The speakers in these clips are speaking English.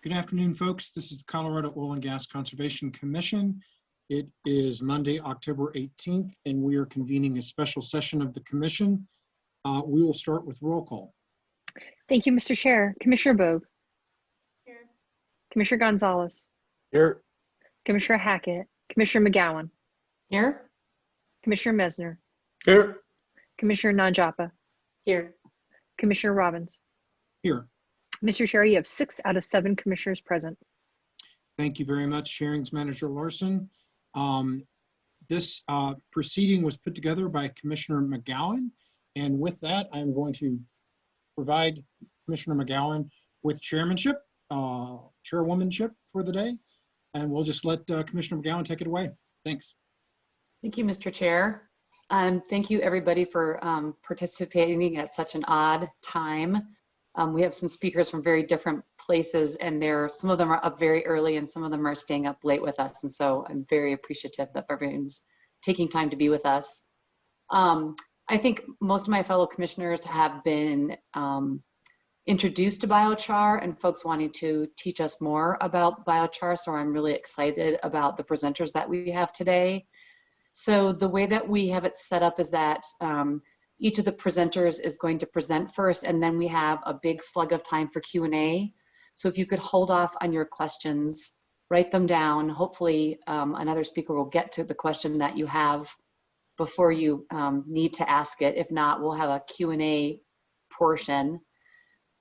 Good afternoon, folks. This is the Colorado Oil and Gas Conservation Commission. It is Monday, October 18th, and we are convening a special session of the commission. We will start with roll call. Thank you, Mr. Chair. Commissioner Bogue. Here. Commissioner Gonzalez. Here. Commissioner Hackett. Commissioner McGowan. Here. Commissioner Mesner. Here. Commissioner Nanjapa. Here. Commissioner Robbins. Here. Mr. Chair, you have 6 out of 7 commissioners present. Thank you very much, Hearings Manager Larson. This proceeding was put together by Commissioner McGowan, and with that, I'm going to provide Commissioner McGowan with chairmanship, chairwomanship for the day, and we'll just let Commissioner McGowan take it away. Thanks. Thank you, Mr. Chair. Thank you, everybody, for participating at such an odd time. We have some speakers from very different places, and some of them are up very early and some of them are staying up late with us. And so I'm very appreciative that everyone's taking time to be with us. I think most of my fellow commissioners have been introduced to biochar and folks wanting to teach us more about biochar. So I'm really excited about the presenters that we have today. So the way that we have it set up is that each of the presenters is going to present first, and then we have a big slug of time for Q&A. So if you could hold off on your questions, write them down. Hopefully another speaker will get to the question that you have before you need to ask it. If not, we'll have a Q&A portion.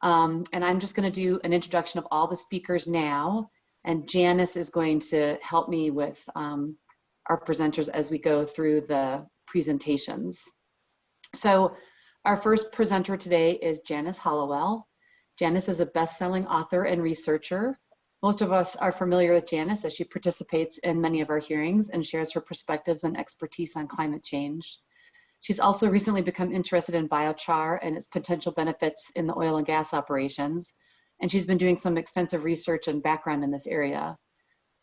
And I'm just going to do an introduction of all the speakers now, and Janice is going to help me with our presenters as we go through the presentations. So our first presenter today is Janice Hollowell. Janice is a best-selling author and researcher. Most of us are familiar with Janice as she participates in many of our hearings and shares her perspectives and expertise on climate change. She's also recently become interested in biochar and its potential benefits in the oil and gas operations. And she's been doing some extensive research and background in this area.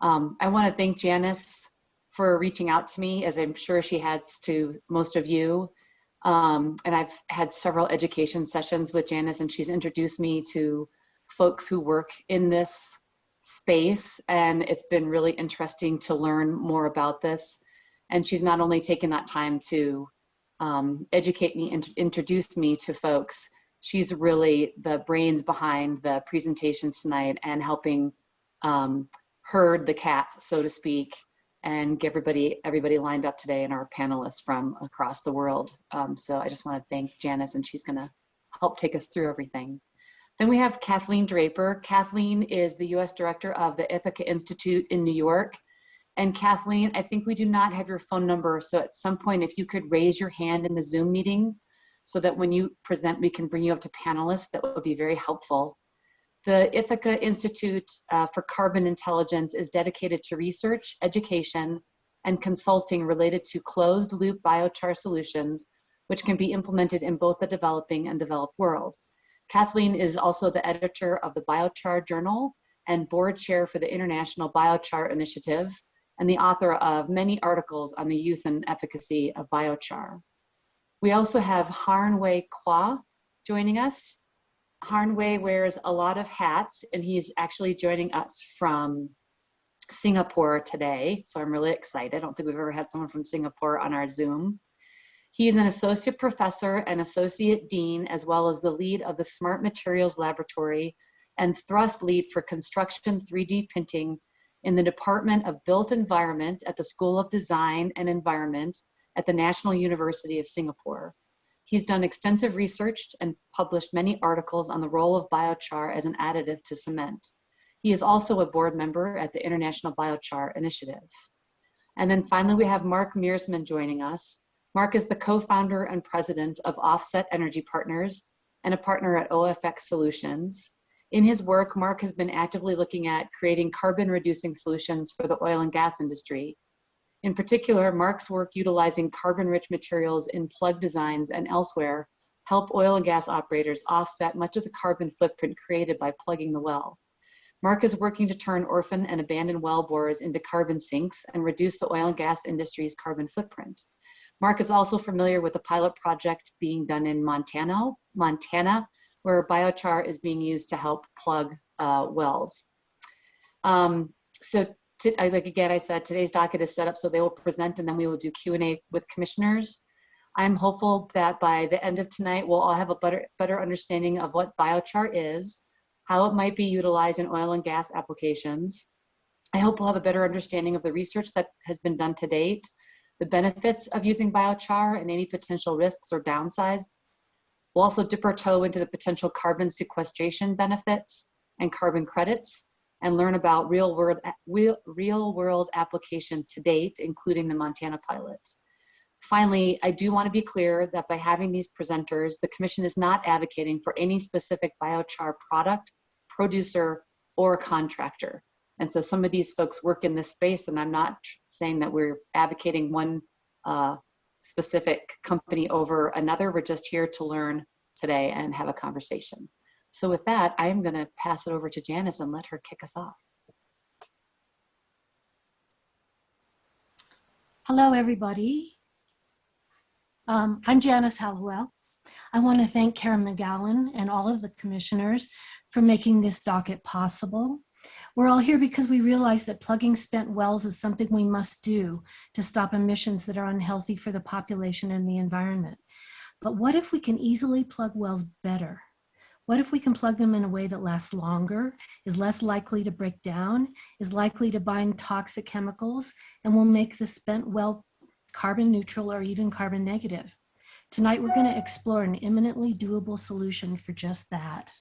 I want to thank Janice for reaching out to me, as I'm sure she has to most of you. And I've had several education sessions with Janice, and she's introduced me to folks who work in this space, and it's been really interesting to learn more about this. And she's not only taken that time to educate me and introduce me to folks, she's really the brains behind the presentations tonight and helping herd the cats, so to speak, and get everybody lined up today and our panelists from across the world. So I just want to thank Janice, and she's going to help take us through everything. Then we have Kathleen Draper. Kathleen is the U.S. Director of the Ithaca Institute in New York. And Kathleen, I think we do not have your phone number, so at some point if you could raise your hand in the Zoom meeting so that when you present we can bring you up to panelists, that would be very helpful. The Ithaca Institute for Carbon Intelligence is dedicated to research, education, and consulting related to closed-loop biochar solutions, which can be implemented in both the developing and developed world. Kathleen is also the editor of the Biochar Journal and board chair for the International Biochar Initiative, and the author of many articles on the use and efficacy of biochar. We also have Harn Wei Quoi joining us. Harn Wei wears a lot of hats, and he's actually joining us from Singapore today. So I'm really excited. I don't think we've ever had someone from Singapore on our Zoom. He's an associate professor and associate dean, as well as the lead of the Smart Materials Laboratory and thrust lead for construction 3D printing in the Department of Built Environment at the School of Design and Environment at the National University of Singapore. He's done extensive research and published many articles on the role of biochar as an additive to cement. He is also a board member at the International Biochar Initiative. And then finally, we have Mark Mearsman joining us. Mark is the co-founder and president of Offset Energy Partners and a partner at OFX Solutions. In his work, Mark has been actively looking at creating carbon-reducing solutions for the oil and gas industry. In particular, Mark's work utilizing carbon-rich materials in plug designs and elsewhere help oil and gas operators offset much of the carbon footprint created by plugging the well. Mark is working to turn orphan and abandoned well borers into carbon sinks and reduce the oil and gas industry's carbon footprint. Mark is also familiar with the pilot project being done in Montana, where biochar is being used to help plug wells. Like again, I said, today's docket is set up so they will present and then we will do Q&A with commissioners. I'm hopeful that by the end of tonight, we'll all have a better understanding of what biochar is, how it might be utilized in oil and gas applications. I hope we'll have a better understanding of the research that has been done to date, the benefits of using biochar and any potential risks or downsides. We'll also dip our toe into the potential carbon sequestration benefits and carbon credits and learn about real world application to date, including the Montana pilot. Finally, I do want to be clear that by having these presenters, the Commission is not advocating for any specific biochar product, producer, or contractor. And so some of these folks work in this space, and I'm not saying that we're advocating one specific company over another. We're just here to learn today and have a conversation. So with that, I'm going to pass it over to Janice and let her kick us off. Hello, everybody. I'm Janice Halliwell. I want to thank Karen McGowan and all of the commissioners for making this docket possible. We're all here because we realize that plugging spent wells is something we must do to stop emissions that are unhealthy for the population and the environment. But what if we can easily plug wells better? What if we can plug them in a way that lasts longer, is less likely to break down, is likely to bind toxic chemicals, and will make the spent well carbon neutral or even carbon negative? Tonight, we're going to explore an imminently doable solution for just that.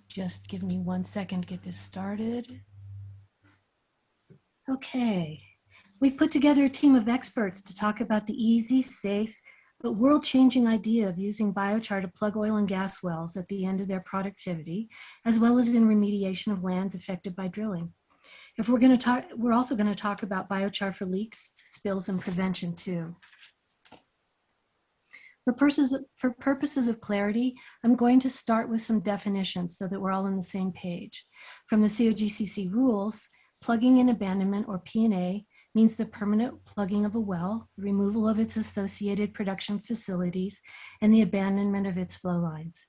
Just give me 1 second to get this started. Okay, we've put together a team of experts to talk about the easy, safe, but world-changing idea of using biochar to plug oil and gas wells at the end of their productivity, as well as in remediation of lands affected by drilling. If we're going to talk, we're also going to talk about biochar for leaks, spills, and prevention too. For purposes of clarity, I'm going to start with some definitions so that we're all on the same page. From the COGCC rules, plugging in abandonment, or P&A, means the permanent plugging of a well, removal of its associated production facilities, and the abandonment of its flow lines.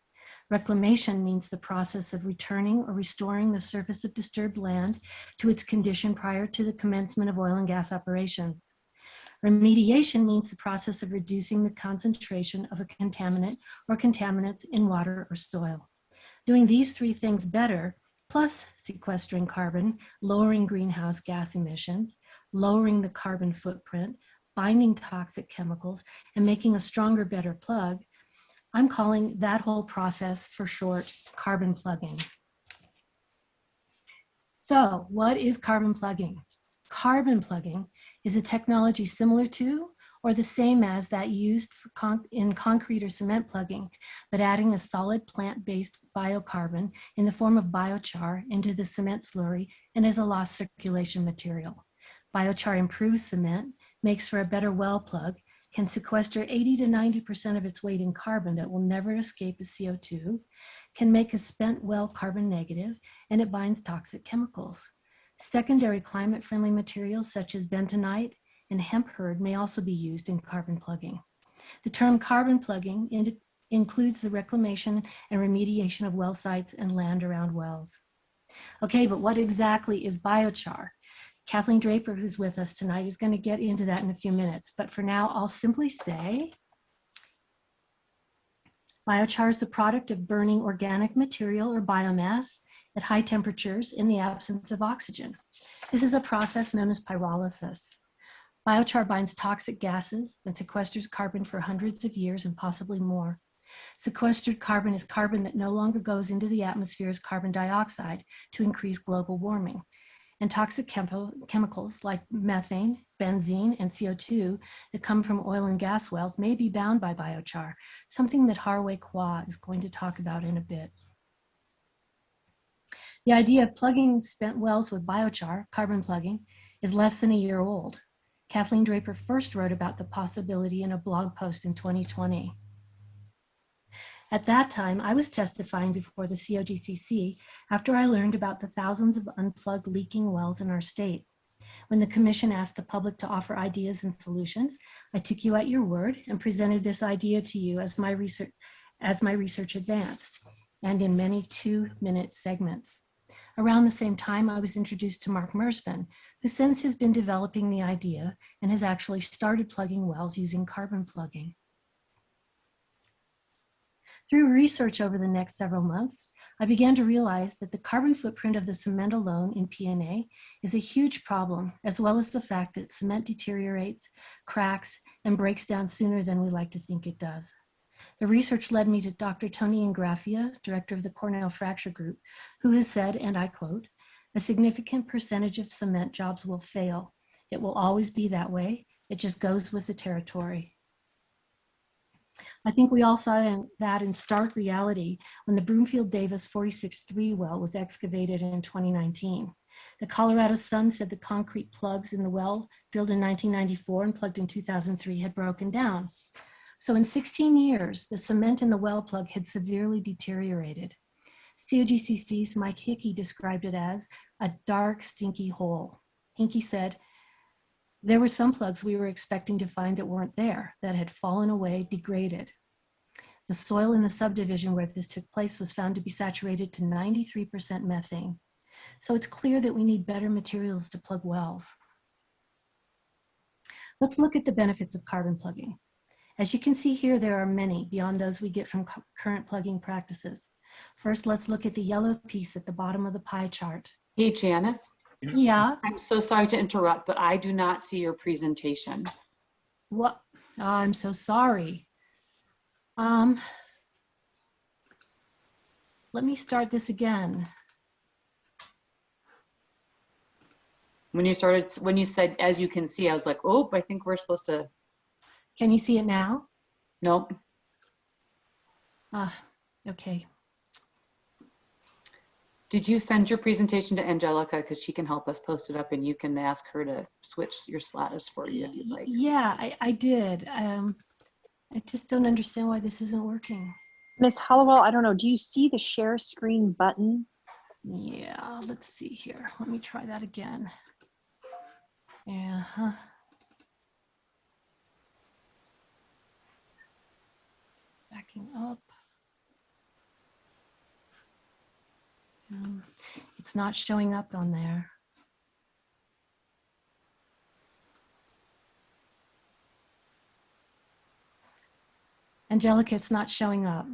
Reclamation means the process of returning or restoring the surface of disturbed land to its condition prior to the commencement of oil and gas operations. Remediation means the process of reducing the concentration of a contaminant or contaminants in water or soil. Doing these three things better, plus sequestering carbon, lowering greenhouse gas emissions, lowering the carbon footprint, binding toxic chemicals, and making a stronger, better plug, I'm calling that whole process, for short, carbon plugging. So what is carbon plugging? Carbon plugging is a technology similar to or the same as that used for in concrete or cement plugging, but adding a solid plant-based biocarbon in the form of biochar into the cement slurry and as a lost circulation material. Biochar improves cement, makes for a better well plug, can sequester 80 to 90% of its weight in carbon that will never escape as CO2, can make a spent well carbon negative, and it binds toxic chemicals. Secondary climate-friendly materials such as bentonite and hemp hurd may also be used in carbon plugging. The term carbon plugging includes the reclamation and remediation of well sites and land around wells. Okay, but what exactly is biochar? Kathleen Draper, who's with us tonight, is going to get into that in a few minutes. But for now, I'll simply say biochar is the product of burning organic material or biomass at high temperatures in the absence of oxygen. This is a process known as pyrolysis. Biochar binds toxic gases and sequesters carbon for hundreds of years and possibly more. Sequestered carbon is carbon that no longer goes into the atmosphere as carbon dioxide to increase global warming. And toxic chemicals like methane, benzene, and CO2 that come from oil and gas wells may be bound by biochar, something that Harn Wei Quoi is going to talk about in a bit. The idea of plugging spent wells with biochar, carbon plugging, is less than a year old. Kathleen Draper first wrote about the possibility in a blog post in 2020. At that time, I was testifying before the COGCC after I learned about the thousands of unplugged leaking wells in our state. When the commission asked the public to offer ideas and solutions, I took you at your word and presented this idea to you as my research advanced, and in many 2-minute segments. Around the same time, I was introduced to Mark Mearsman, who since has been developing the idea and has actually started plugging wells using carbon plugging. Through research over the next several months, I began to realize that the carbon footprint of the cement alone in P&A is a huge problem, as well as the fact that cement deteriorates, cracks, and breaks down sooner than we like to think it does. The research led me to Dr. Tony Ingrafia, director of the Cornell Fracture Group, who has said, and I quote, "A significant percentage of cement jobs will fail. It will always be that way. It just goes with the territory." I think we all saw that in stark reality when the Broomfield Davis 46-3 well was excavated in 2019. The Colorado Sun said the concrete plugs in the well drilled in 1994 and plugged in 2003 had broken down. So in 16 years, the cement in the well plug had severely deteriorated. COGCC's Mike Hickey described it as a dark, stinky hole. Hickey said, "There were some plugs we were expecting to find that weren't there, that had fallen away, degraded. The soil in the subdivision where this took place was found to be saturated to 93% methane. So it's clear that we need better materials to plug wells." Let's look at the benefits of carbon plugging. As you can see here, there are many beyond those we get from current plugging practices. First, let's look at the yellow piece at the bottom of the pie chart. Hey, Janice, Yeah, I'm so sorry to interrupt, but I do not see your presentation. what? Oh, I'm so sorry. Let me start this again. When you said, as you can see, I was like, oh, I think we're supposed to, Can you see it now? nope. Okay. Did you send your presentation to Angelica? Because she can help us post it up and you can ask her to switch your slides for you if you'd like. Yeah, I did. I just don't understand why this isn't working. Ms. Hollowell, I don't know, do you see the share screen button? Yeah, let's see here. Let me try that again. Yeah. Backing up. It's not showing up on there. Angelica, it's not showing up.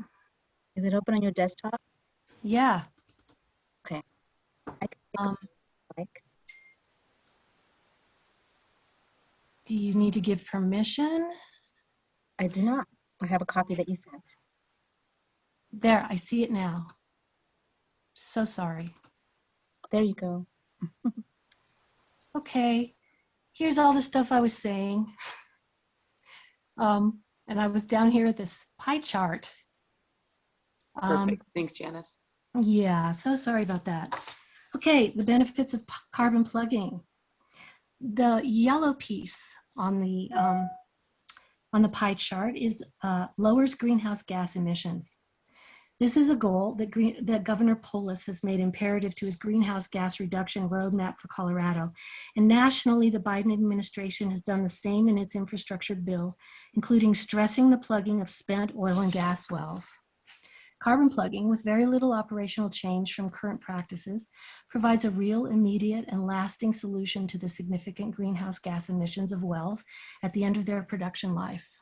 Is it open on your desktop? Yeah. Okay. I can like. Do you need to give permission? I do not. I have a copy that you sent. There, I see it now. So sorry. There you go. Okay, here's all the stuff I was saying. And I was down here at this pie chart. Perfect. Thanks, Janice. Yeah, so sorry about that. Okay, the benefits of carbon plugging. The yellow piece on the pie chart is lowers greenhouse gas emissions. This is a goal that Governor Polis has made imperative to his greenhouse gas reduction roadmap for Colorado. And nationally, the Biden administration has done the same in its infrastructure bill, including stressing the plugging of spent oil and gas wells. Carbon plugging, with very little operational change from current practices, provides a real, immediate, and lasting solution to the significant greenhouse gas emissions of wells at the end of their production life.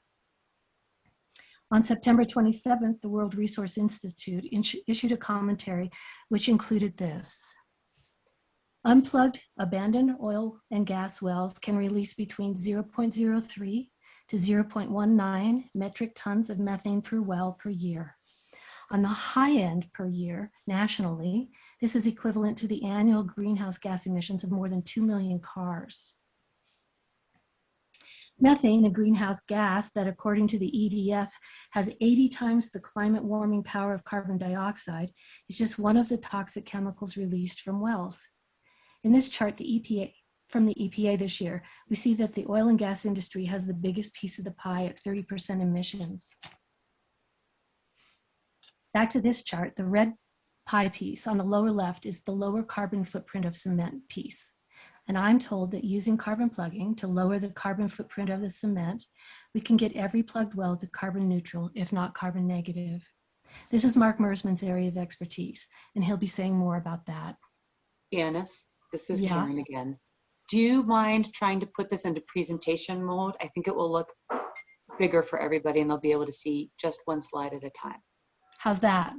On September 27th, the World Resource Institute issued a commentary which included this. Unplugged abandoned oil and gas wells can release between 0.03 to 0.19 metric tons of methane per well per year. On the high end per year, nationally, this is equivalent to the annual greenhouse gas emissions of more than 2 million cars. Methane, a greenhouse gas that, according to the EDF, has 80 times the climate warming power of carbon dioxide, is just one of the toxic chemicals released from wells. In this chart, from the EPA this year, we see that the oil and gas industry has the biggest piece of the pie at 30% emissions. Back to this chart, the red pie piece on the lower left is the lower carbon footprint of cement piece. And I'm told that using carbon plugging to lower the carbon footprint of the cement, we can get every plugged well to carbon neutral, if not carbon negative. This is Mark Mearsman's area of expertise, and he'll be saying more about that. Janice, this is Yeah. Karen again. Do you mind trying to put this into presentation mode? I think it will look bigger for everybody and they'll be able to see just one slide at a time. How's that?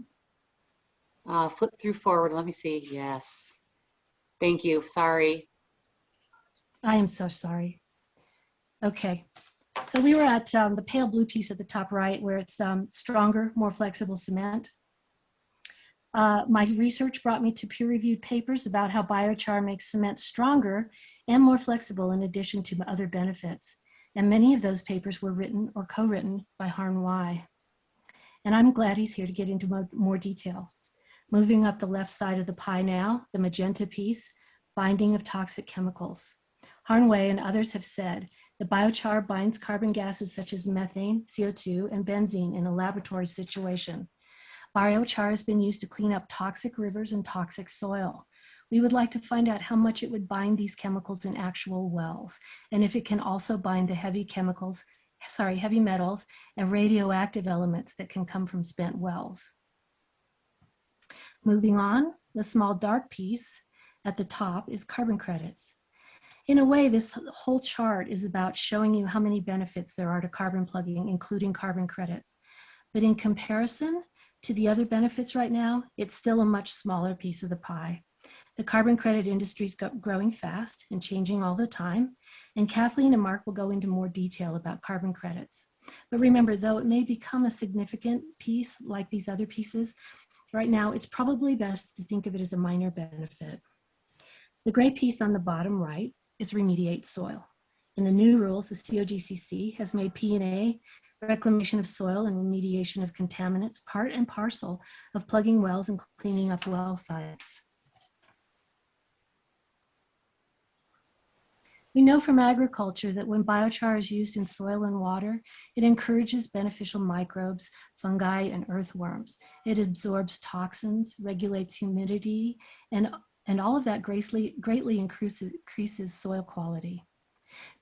Flip through forward. Let me see. Yes. Thank you. Sorry. I am so sorry. Okay, so we were at the pale blue piece at the top right where it's stronger, more flexible cement. My research brought me to peer-reviewed papers about how biochar makes cement stronger and more flexible in addition to other benefits. And many of those papers were written or co-written by Harn Wei. And I'm glad he's here to get into more detail. Moving up the left side of the pie now, the magenta piece, binding of toxic chemicals. Harn Wei and others have said that biochar binds carbon gases such as methane, CO2, and benzene in a laboratory situation. Biochar has been used to clean up toxic rivers and toxic soil. We would like to find out how much it would bind these chemicals in actual wells, and if it can also bind the heavy metals and radioactive elements that can come from spent wells. Moving on, the small dark piece at the top is carbon credits. In a way, this whole chart is about showing you how many benefits there are to carbon plugging, including carbon credits. But in comparison to the other benefits right now, it's still a much smaller piece of the pie. The carbon credit industry is growing fast and changing all the time. And Kathleen and Mark will go into more detail about carbon credits. But remember, though it may become a significant piece like these other pieces, right now it's probably best to think of it as a minor benefit. The gray piece on the bottom right is Remediate Soil. In the new rules, the COGCC has made P&A, reclamation of soil, and remediation of contaminants part and parcel of plugging wells and cleaning up well sites. We know from agriculture that when biochar is used in soil and water, it encourages beneficial microbes, fungi, and earthworms. It absorbs toxins, regulates humidity, and all of that greatly increases soil quality.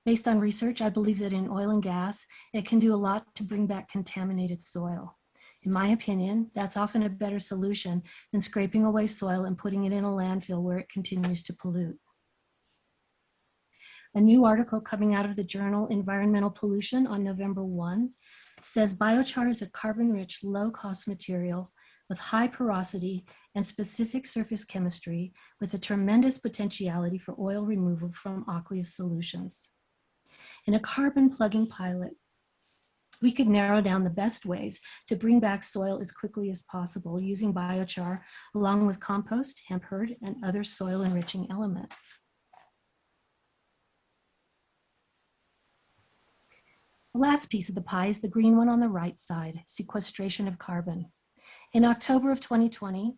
Based on research, I believe that in oil and gas, it can do a lot to bring back contaminated soil. In my opinion, that's often a better solution than scraping away soil and putting it in a landfill where it continues to pollute. A new article coming out of the journal Environmental Pollution on November 1 says biochar is a carbon-rich, low-cost material with high porosity and specific surface chemistry with a tremendous potentiality for oil removal from aqueous solutions. In a carbon plugging pilot, we could narrow down the best ways to bring back soil as quickly as possible using biochar along with compost, hemp hurd, and other soil enriching elements. The last piece of the pie is the green one on the right side, sequestration of carbon. In October of 2020,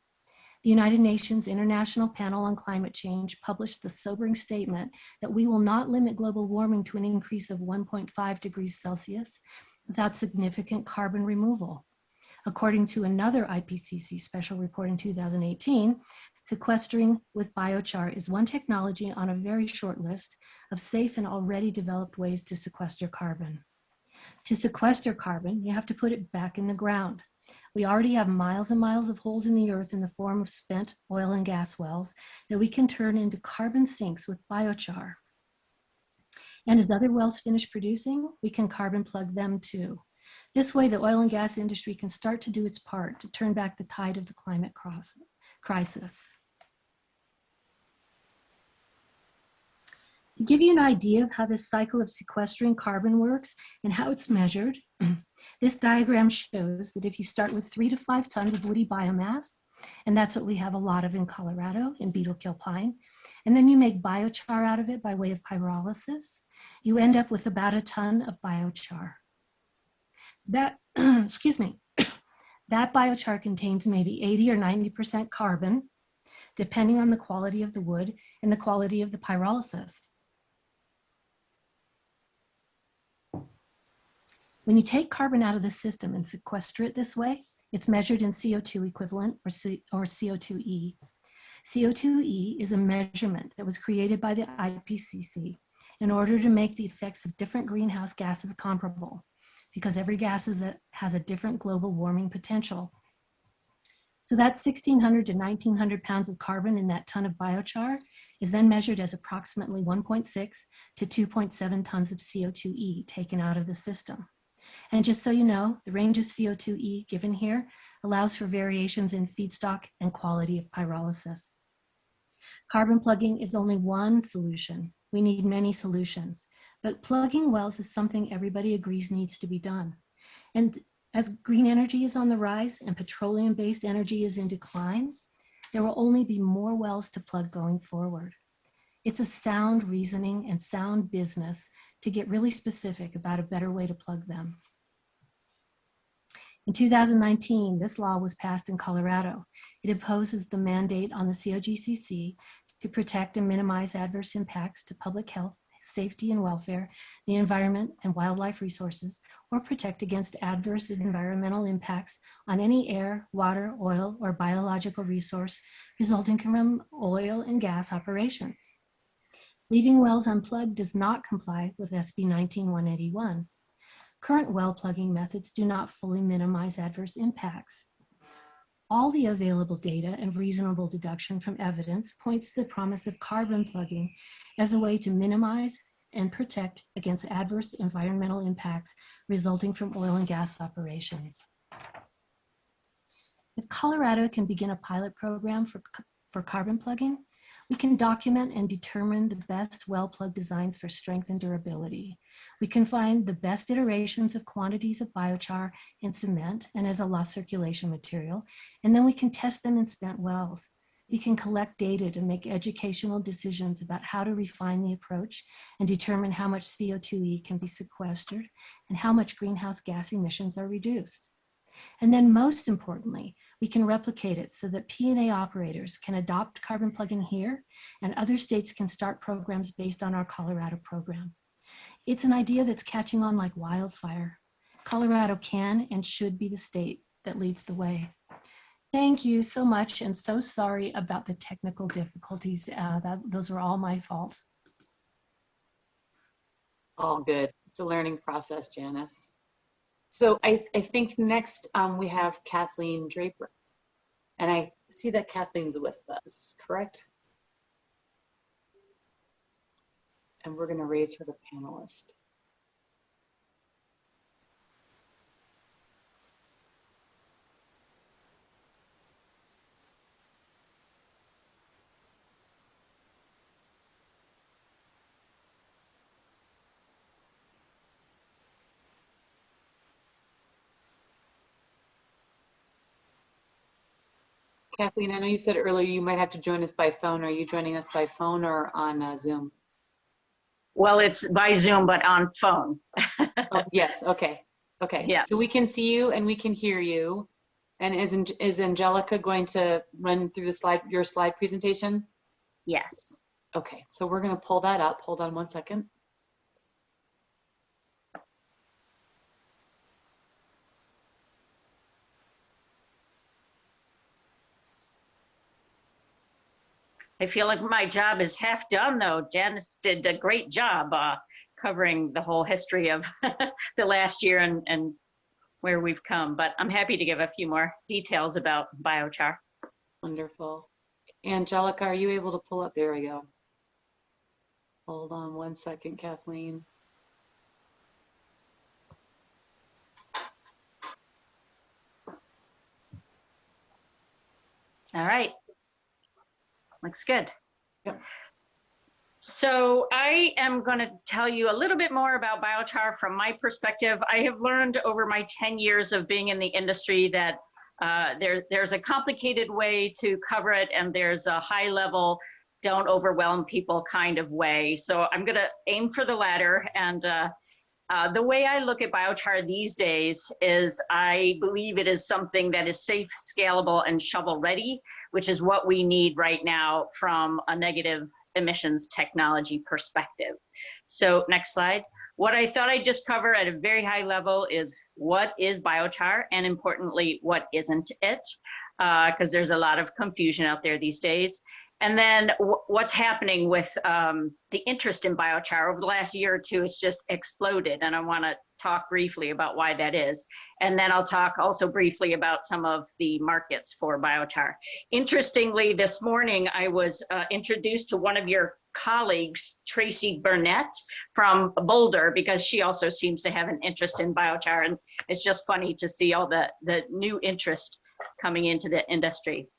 the United Nations International Panel on Climate Change published the sobering statement that we will not limit global warming to an increase of 1.5 degrees Celsius without significant carbon removal. According to another IPCC special report in 2018, sequestering with biochar is one technology on a very short list of safe and already developed ways to sequester carbon. To sequester carbon, you have to put it back in the ground. We already have miles and miles of holes in the earth in the form of spent oil and gas wells that we can turn into carbon sinks with biochar. And as other wells finish producing, we can carbon plug them too. This way, the oil and gas industry can start to do its part to turn back the tide of the climate crisis. To give you an idea of how this cycle of sequestering carbon works and how it's measured, this diagram shows that if you start with 3 to 5 tons of woody biomass, and that's what we have a lot of in Colorado in beetle kill pine, and then you make biochar out of it by way of pyrolysis, you end up with about a ton of biochar. That, excuse me, that biochar contains maybe 80 or 90% carbon, depending on the quality of the wood and the quality of the pyrolysis. When you take carbon out of the system and sequester it this way, it's measured in CO2 equivalent or CO2e. CO2e is a measurement that was created by the IPCC in order to make the effects of different greenhouse gases comparable, because every gas has a different global warming potential. So that 1,600 to 1,900 pounds of carbon in that ton of biochar is then measured as approximately 1.6 to 2.7 tons of CO2e taken out of the system. And just so you know, the range of CO2e given here allows for variations in feedstock and quality of pyrolysis. Carbon plugging is only one solution. We need many solutions, but plugging wells is something everybody agrees needs to be done. And as green energy is on the rise and petroleum-based energy is in decline, there will only be more wells to plug going forward. It's a sound reasoning and sound business to get really specific about a better way to plug them. In 2019, this law was passed in Colorado. It imposes the mandate on the COGCC to protect and minimize adverse impacts to public health, safety and welfare, the environment and wildlife resources, or protect against adverse environmental impacts on any air, water, oil, or biological resource resulting from oil and gas operations. Leaving wells unplugged does not comply with SB 19-181. Current well plugging methods do not fully minimize adverse impacts. All the available data and reasonable deduction from evidence points to the promise of carbon plugging as a way to minimize and protect against adverse environmental impacts resulting from oil and gas operations. If Colorado can begin a pilot program for carbon plugging, we can document and determine the best well plug designs for strength and durability. We can find the best iterations of quantities of biochar in cement and as a lost circulation material, and then we can test them in spent wells. We can collect data to make educational decisions about how to refine the approach and determine how much CO2e can be sequestered and how much greenhouse gas emissions are reduced. And then most importantly, we can replicate it so that P&A operators can adopt carbon plugging here and other states can start programs based on our Colorado program. It's an idea that's catching on like wildfire. Colorado can and should be the state that leads the way. Thank you so much, and so sorry about the technical difficulties. Those are all my fault. All good. It's a learning process, Janice. So I think next we have Kathleen Draper. And I see that Kathleen's with us, correct? And we're going to raise her to panelist. Kathleen, I know you said earlier you might have to join us by phone. Are you joining us by phone or on Zoom? Well, it's by Zoom, but on phone. Oh, yes, okay. Okay, Yeah. So we can see you and we can hear you. And is Angelica going to run through the your slide presentation? Yes. Okay, so we're gonna pull that up. Hold on one second. I feel like my job is half done, though. Janice did a great job covering the whole history of the last year and where we've come. But I'm happy to give a few more details about biochar. Wonderful. Angelica, are you able to pull up? There we go. Hold on one second, Kathleen. All right. Looks good. Yep. So I am going to tell you a little bit more about biochar from my perspective. I have learned over my 10 years of being in the industry that there's a complicated way to cover it, and there's a high level, don't overwhelm people kind of way. So I'm going to aim for the latter. And the way I look at biochar these days is I believe it is something that is safe, scalable, and shovel ready, which is what we need right now from a negative emissions technology perspective. So next slide. What I thought I'd just cover at a very high level is what is biochar, and importantly, what isn't it? because there's a lot of confusion out there these days. And then what's happening with the interest in biochar over the last year or two, it's just exploded. And I want to talk briefly about why that is. And then I'll talk also briefly about some of the markets for biochar. Interestingly, this morning I was introduced to one of your colleagues, Tracy Burnett from Boulder, because she also seems to have an interest in biochar. And it's just funny to see all the new interest coming into the industry.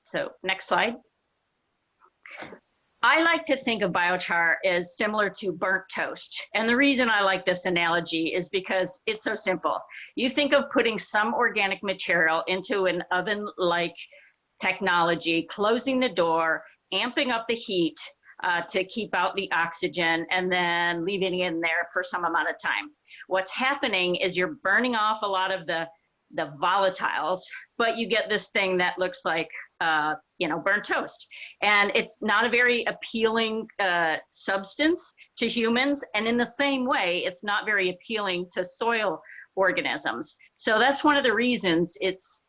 So next slide. I like to think of biochar as similar to burnt toast. And the reason I like this analogy is because it's so simple. You think of putting some organic material into an oven-like technology, closing the door, amping up the heat to keep out the oxygen, and then leaving it in there for some amount of time. What's happening is you're burning off a lot of the volatiles, but you get this thing that looks like burnt toast. And it's not a very appealing substance to humans. And in the same way, it's not very appealing to soil organisms. So that's one of the reasons it's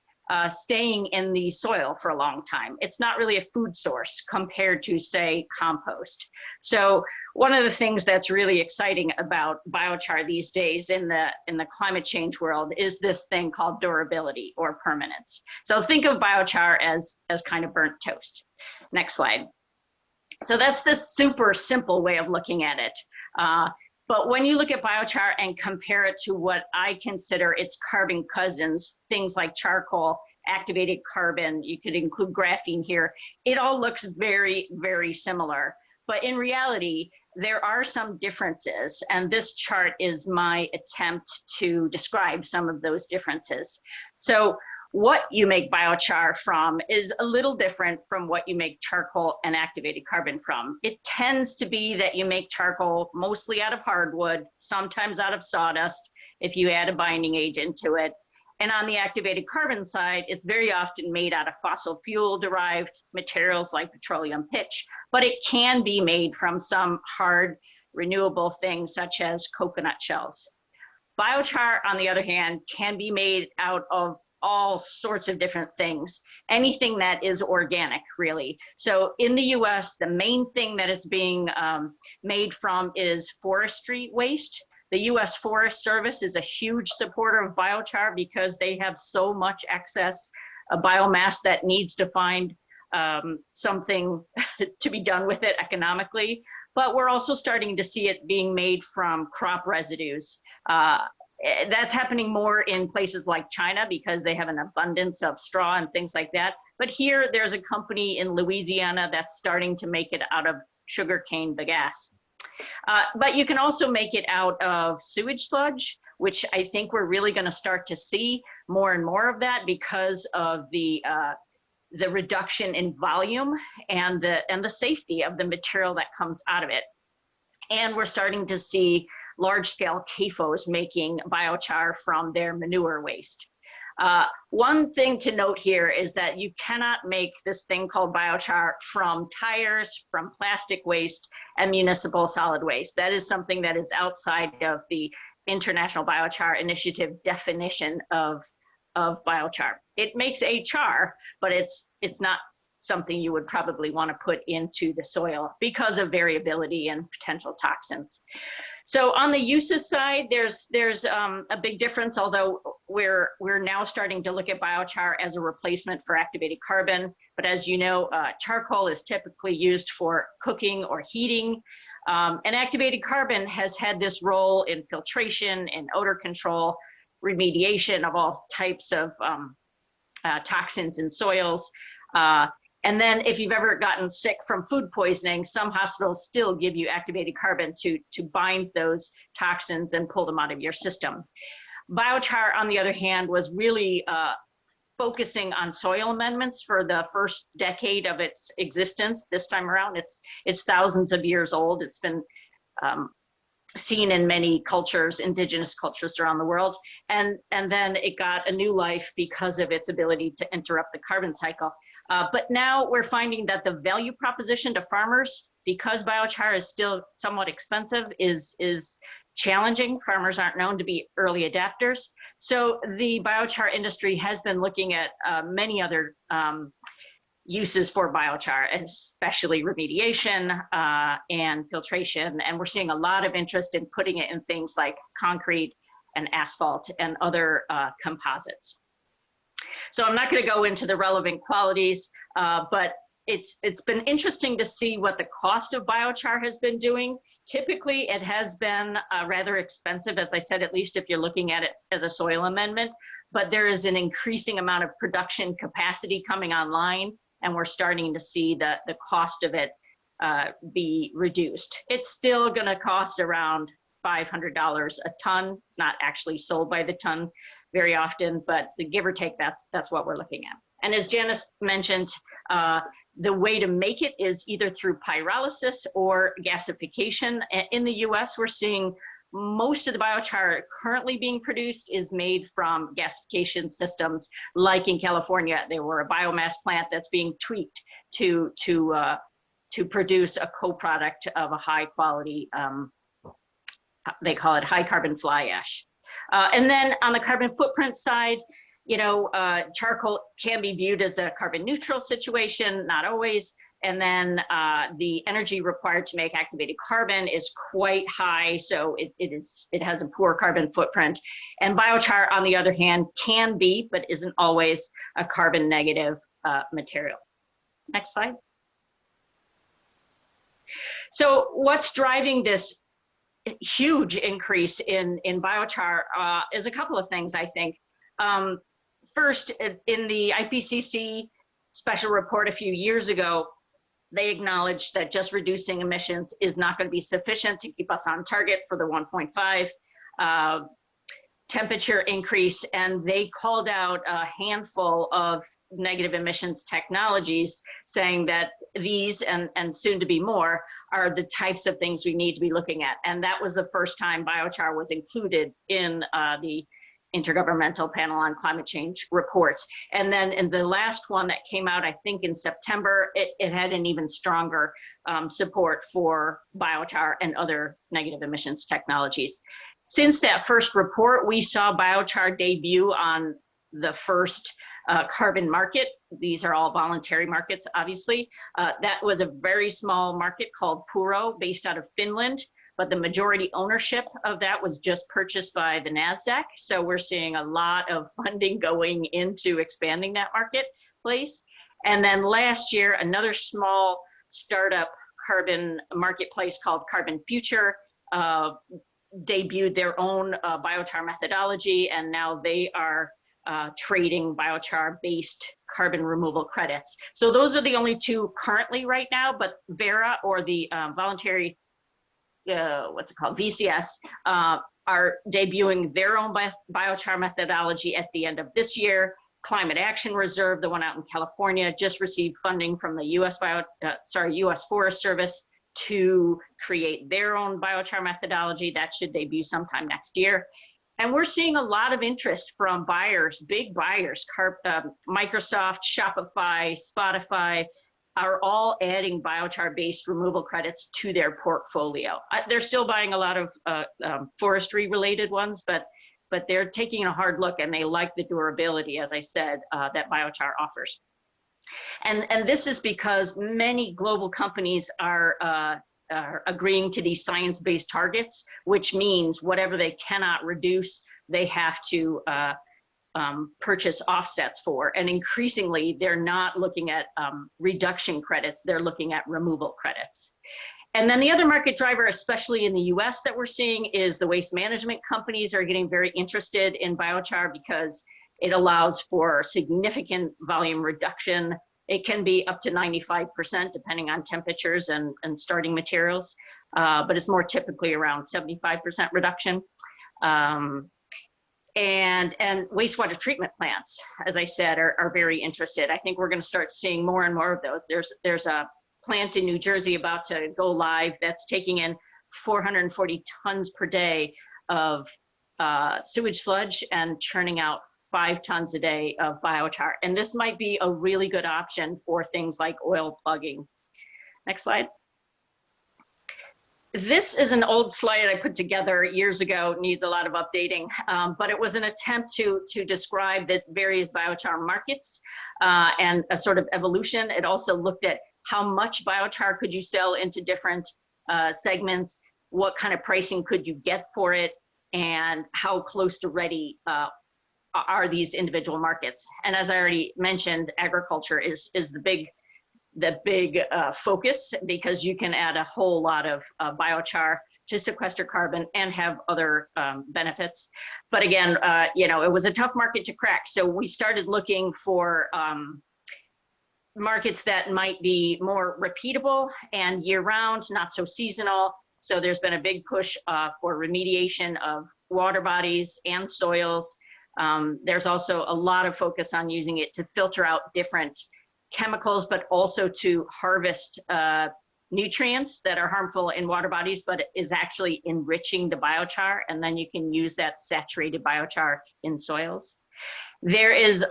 staying in the soil for a long time. It's not really a food source compared to, say, compost. So one of the things that's really exciting about biochar these days in the climate change world is this thing called durability or permanence. So think of biochar as kind of burnt toast. Next slide. So that's the super simple way of looking at it. But when you look at biochar and compare it to what I consider its carbon cousins, things like charcoal, activated carbon, you could include graphene here, it all looks very, very similar. But in reality, there are some differences, and this chart is my attempt to describe some of those differences. So what you make biochar from is a little different from what you make charcoal and activated carbon from. It tends to be that you make charcoal mostly out of hardwood, sometimes out of sawdust, if you add a binding agent to it. And on the activated carbon side, it's very often made out of fossil fuel derived materials like petroleum pitch, but it can be made from some hard renewable things such as coconut shells. Biochar, on the other hand, can be made out of all sorts of different things, anything that is organic, really. So in the US, the main thing that is being made from is forestry waste. The US Forest Service is a huge supporter of biochar because they have so much excess biomass that needs to find something to be done with it economically. But we're also starting to see it being made from crop residues. That's happening more in places like China because they have an abundance of straw and things like that. But here there's a company in Louisiana that's starting to make it out of sugarcane bagasse. But you can also make it out of sewage sludge, which I think we're really going to start to see more and more of that because of the reduction in volume and the safety of the material that comes out of it. And we're starting to see large-scale CAFOs making biochar from their manure waste. One thing to note here is that you cannot make this thing called biochar from tires, from plastic waste, and municipal solid waste. That is something that is outside of the International Biochar Initiative definition of biochar. It makes a char, but it's not something you would probably want to put into the soil because of variability and potential toxins. So on the uses side, there's a big difference, although we're now starting to look at biochar as a replacement for activated carbon. But as you know, charcoal is typically used for cooking or heating. And activated carbon has had this role in filtration and odor control, remediation of all types of toxins in soils. And then if you've ever gotten sick from food poisoning, some hospitals still give you activated carbon to bind those toxins and pull them out of your system. Biochar, on the other hand, was really focusing on soil amendments for the first decade of its existence. This time around, it's thousands of years old. It's been seen in many cultures, indigenous cultures around the world. And then it got a new life because of its ability to interrupt the carbon cycle. But now we're finding that the value proposition to farmers, because biochar is still somewhat expensive, is challenging. Farmers aren't known to be early adapters. So the biochar industry has been looking at many other uses for biochar, especially remediation and filtration. And we're seeing a lot of interest in putting it in things like concrete and asphalt and other composites. So I'm not going to go into the relevant qualities, but it's been interesting to see what the cost of biochar has been doing. Typically, it has been rather expensive, as I said, at least if you're looking at it as a soil amendment, but there is an increasing amount of production capacity coming online, and we're starting to see the cost of it be reduced. It's still going to cost around $500 a ton. It's not actually sold by the ton very often, but the give or take, that's what we're looking at. And as Janice mentioned, the way to make it is either through pyrolysis or gasification. In the US, we're seeing most of the biochar currently being produced is made from gasification systems. Like in California, there were a biomass plant that's being tweaked to produce a co-product of a high quality, they call it high carbon fly ash. And then on the carbon footprint side, you know, charcoal can be viewed as a carbon neutral situation, not always. And then the energy required to make activated carbon is quite high, so it has a poor carbon footprint. And biochar, on the other hand, can be, but isn't always, a carbon negative material. Next slide. So what's driving this huge increase in biochar is a couple of things, I think. First, in the IPCC special report a few years ago, they acknowledged that just reducing emissions is not going to be sufficient to keep us on target for the 1.5 temperature increase, and they called out a handful of negative emissions technologies, saying that these, and soon to be more, are the types of things we need to be looking at. And that was the first time biochar was included in the Intergovernmental Panel on Climate Change reports. And then in the last one that came out, I think in September, it had an even stronger support for biochar and other negative emissions technologies. Since that first report, we saw biochar debut on the first carbon market. These are all voluntary markets, obviously. That was a very small market called Puro, based out of Finland, but the majority ownership of that was just purchased by the NASDAQ. So we're seeing a lot of funding going into expanding that marketplace. And then last year, another small startup carbon marketplace called Carbon Future debuted their own biochar methodology, and now they are trading biochar-based carbon removal credits. So those are the only two currently right now, but Vera, or the voluntary, what's it called, VCS, are debuting their own biochar methodology at the end of this year. Climate Action Reserve, the one out in California, just received funding from the US Forest Service to create their own biochar methodology. That should debut sometime next year. And we're seeing a lot of interest from buyers, big buyers. Microsoft, Shopify, Spotify are all adding biochar-based removal credits to their portfolio. They're still buying a lot of forestry-related ones, but they're taking a hard look, and they like the durability, as I said, that biochar offers. And this is because many global companies are agreeing to these science-based targets, which means whatever they cannot reduce, they have to purchase offsets for. And increasingly, they're not looking at reduction credits, they're looking at removal credits. And then the other market driver, especially in the US, that we're seeing is the waste management companies are getting very interested in biochar because it allows for significant volume reduction. It can be up to 95% depending on temperatures and starting materials, but it's more typically around 75% reduction. And wastewater treatment plants, as I said, are very interested. I think we're going to start seeing more and more of those. There's a plant in New Jersey about to go live that's taking in 440 tons per day of sewage sludge and churning out 5 tons a day of biochar. And this might be a really good option for things like oil plugging. Next slide. This is an old slide I put together years ago, needs a lot of updating, but it was an attempt to describe the various biochar markets and a sort of evolution. It also looked at how much biochar could you sell into different segments, what kind of pricing could you get for it, and how close to ready are these individual markets. And as I already mentioned, agriculture is the big focus, because you can add a whole lot of biochar to sequester carbon and have other benefits. But again, you know, it was a tough market to crack. So we started looking for markets that might be more repeatable and year round, not so seasonal. So there's been a big push for remediation of water bodies and soils. There's also a lot of focus on using it to filter out different chemicals, but also to harvest nutrients that are harmful in water bodies, but is actually enriching the biochar, and then you can use that saturated biochar in soils. There is,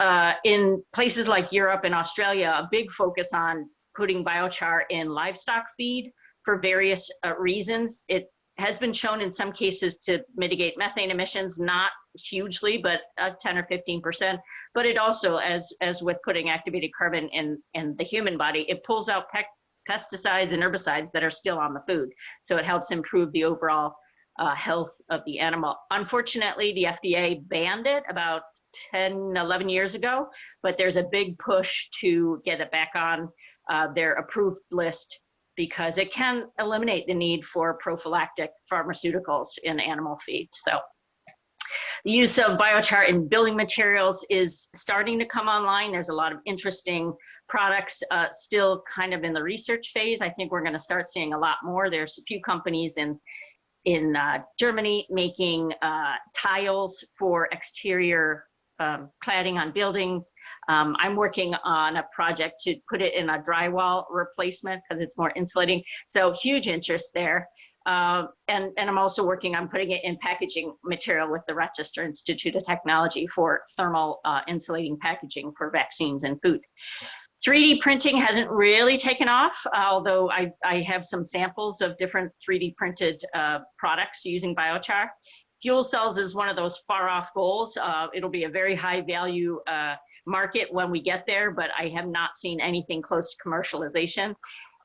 in places like Europe and Australia, a big focus on putting biochar in livestock feed for various reasons. It has been shown in some cases to mitigate methane emissions, not hugely, but 10 or 15%. But it also, as with putting activated carbon in the human body, it pulls out pesticides and herbicides that are still on the food. So it helps improve the overall health of the animal. Unfortunately, the FDA banned it about 10, 11 years ago, but there's a big push to get it back on their approved list, because it can eliminate the need for prophylactic pharmaceuticals in animal feed. So the use of biochar in building materials is starting to come online. There's a lot of interesting products still kind of in the research phase. I think we're going to start seeing a lot more. There's a few companies in Germany making tiles for exterior cladding on buildings. I'm working on a project to put it in a drywall replacement because it's more insulating. So huge interest there. And I'm also working on putting it in packaging material with the Rochester Institute of Technology for thermal insulating packaging for vaccines and food. 3D printing hasn't really taken off, although I have some samples of different 3D printed products using biochar. Fuel cells is one of those far off goals. It'll be a very high value market when we get there, but I have not seen anything close to commercialization.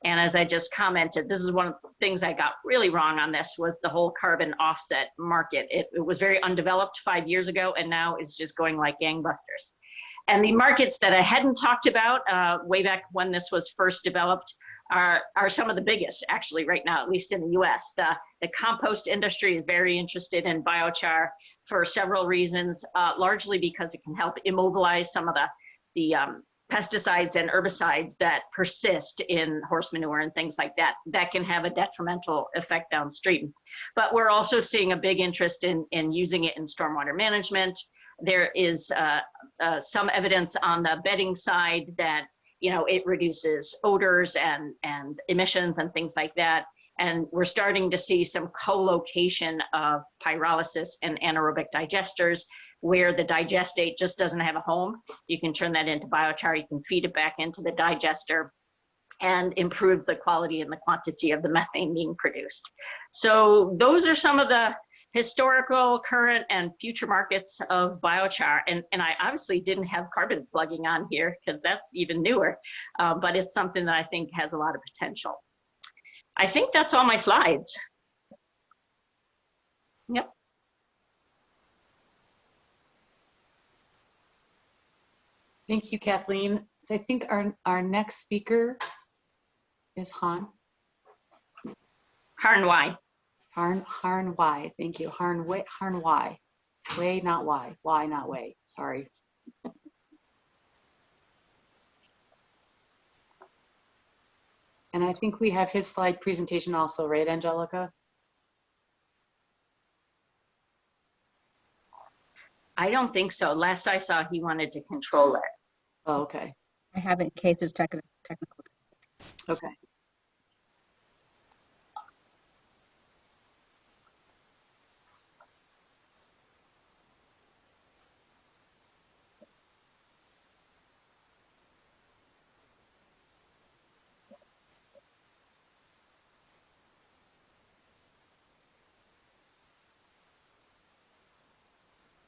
And as I just commented, this is one of the things I got really wrong on this, was the whole carbon offset market. It was very undeveloped 5 years ago, and now is just going like gangbusters. And the markets that I hadn't talked about way back when this was first developed are some of the biggest actually right now, at least in the US. The compost industry is very interested in biochar for several reasons, largely because it can help immobilize some of the pesticides and herbicides that persist in horse manure and things like that, that can have a detrimental effect downstream. But we're also seeing a big interest in using it in stormwater management. There is some evidence on the bedding side that, you know, it reduces odors and emissions and things like that. And we're starting to see some co-location of pyrolysis and anaerobic digesters, where the digestate just doesn't have a home. You can turn that into biochar, you can feed it back into the digester and improve the quality and the quantity of the methane being produced. So those are some of the historical, current, and future markets of biochar. And I obviously didn't have carbon plugging on here because that's even newer, but it's something that I think has a lot of potential. I think that's all my slides. Yep. Thank you, Kathleen. So I think our next speaker is Harn. Harn Wei. Harn Wei. Thank you. Harn Wei. Way, not why. Why, not way. Sorry. And I think we have his slide presentation also, right, Angelica? I don't think so. Last I saw, he wanted to control it. Oh, okay. I have it in case there's technical difficulties. Okay.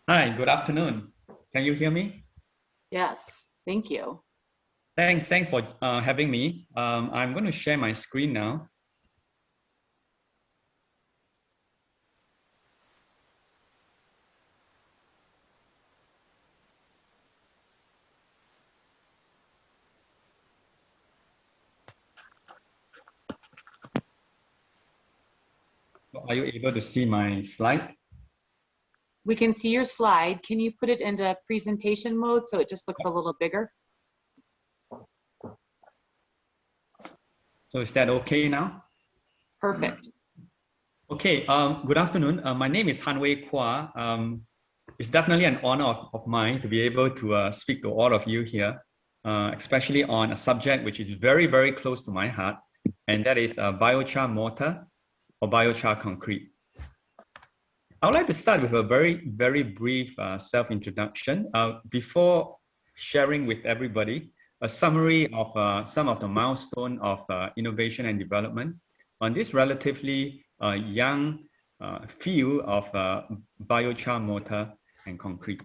Hi, good afternoon. Can you hear me? Yes, thank you. Thanks for having me. I'm going to share my screen now. Are you able to see my slide? We can see your slide. Can you put it into presentation mode so it just looks a little bigger? So is that okay now? Perfect. Okay, good afternoon. My name is Harn Wei Quoi. It's definitely an honor of mine to be able to speak to all of you here, especially on a subject which is very, very close to my heart, and that is biochar mortar or biochar concrete. I would like to start with a very, very brief self-introduction before sharing with everybody a summary of some of the milestones of innovation and development on this relatively young field of biochar mortar and concrete.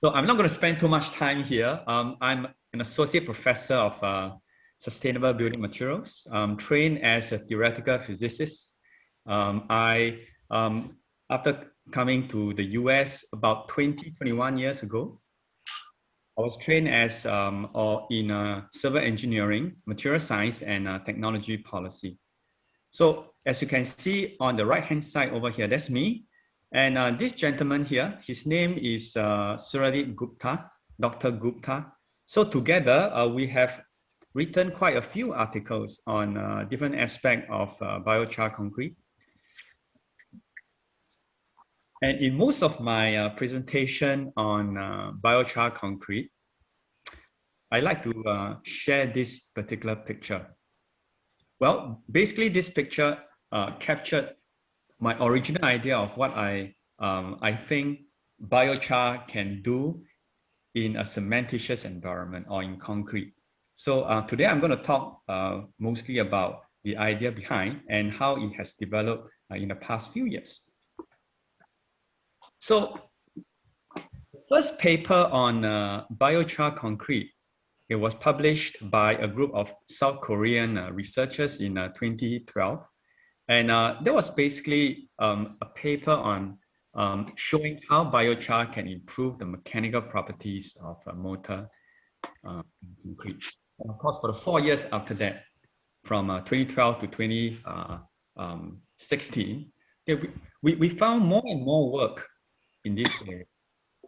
So I'm not going to spend too much time here. I'm an associate professor of sustainable building materials, trained as a theoretical physicist. After coming to the US about 21 years ago, I was trained as in civil engineering, material science, and technology policy. So as you can see on the right-hand side over here, that's me. And this gentleman here, his name is Suradip Gupta, Dr. Gupta. So together, we have written quite a few articles on different aspects of biochar concrete. And in most of my presentation on biochar concrete, I like to share this particular picture. Well, basically this picture captured my original idea of what I think biochar can do in a cementitious environment or in concrete. So today I'm going to talk mostly about the idea behind and how it has developed in the past few years. So the first paper on biochar concrete, it was published by a group of South Korean researchers in 2012. And there was basically a paper on showing how biochar can improve the mechanical properties of mortar concrete. And of course, for the 4 years after that, from 2012 to 2016, we found more and more work in this area.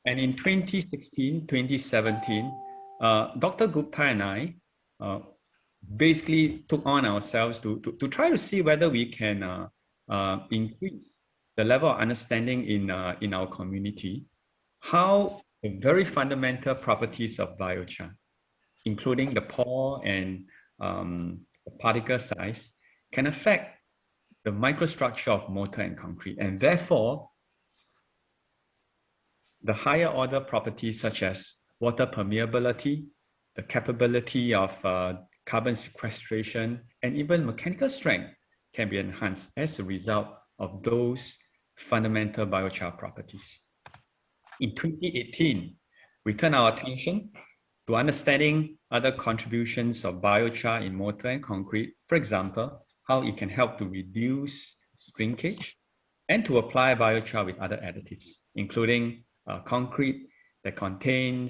And in 2016, 2017, Dr. Gupta and I basically took on ourselves to try to see whether we can increase the level of understanding in our community, how the very fundamental properties of biochar, including the pore and the particle size, can affect the microstructure of mortar and concrete, and therefore the higher order properties such as water permeability, the capability of carbon sequestration, and even mechanical strength can be enhanced as a result of those fundamental biochar properties. In 2018, we turned our attention to understanding other contributions of biochar in mortar and concrete, for example, how it can help to reduce shrinkage and to apply biochar with other additives, including concrete that contain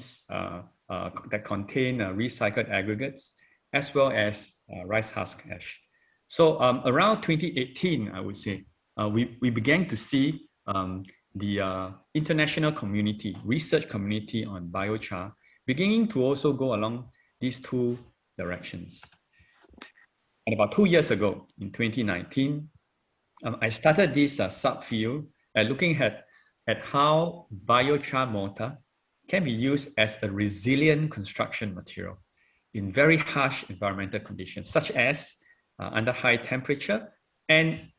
recycled aggregates, as well as rice husk ash. So around 2018, I would say, we began to see the international community, research community on biochar, beginning to also go along these two directions. And about 2 years ago, in 2019, I started this subfield looking at how biochar mortar can be used as a resilient construction material in very harsh environmental conditions, such as under high temperature, and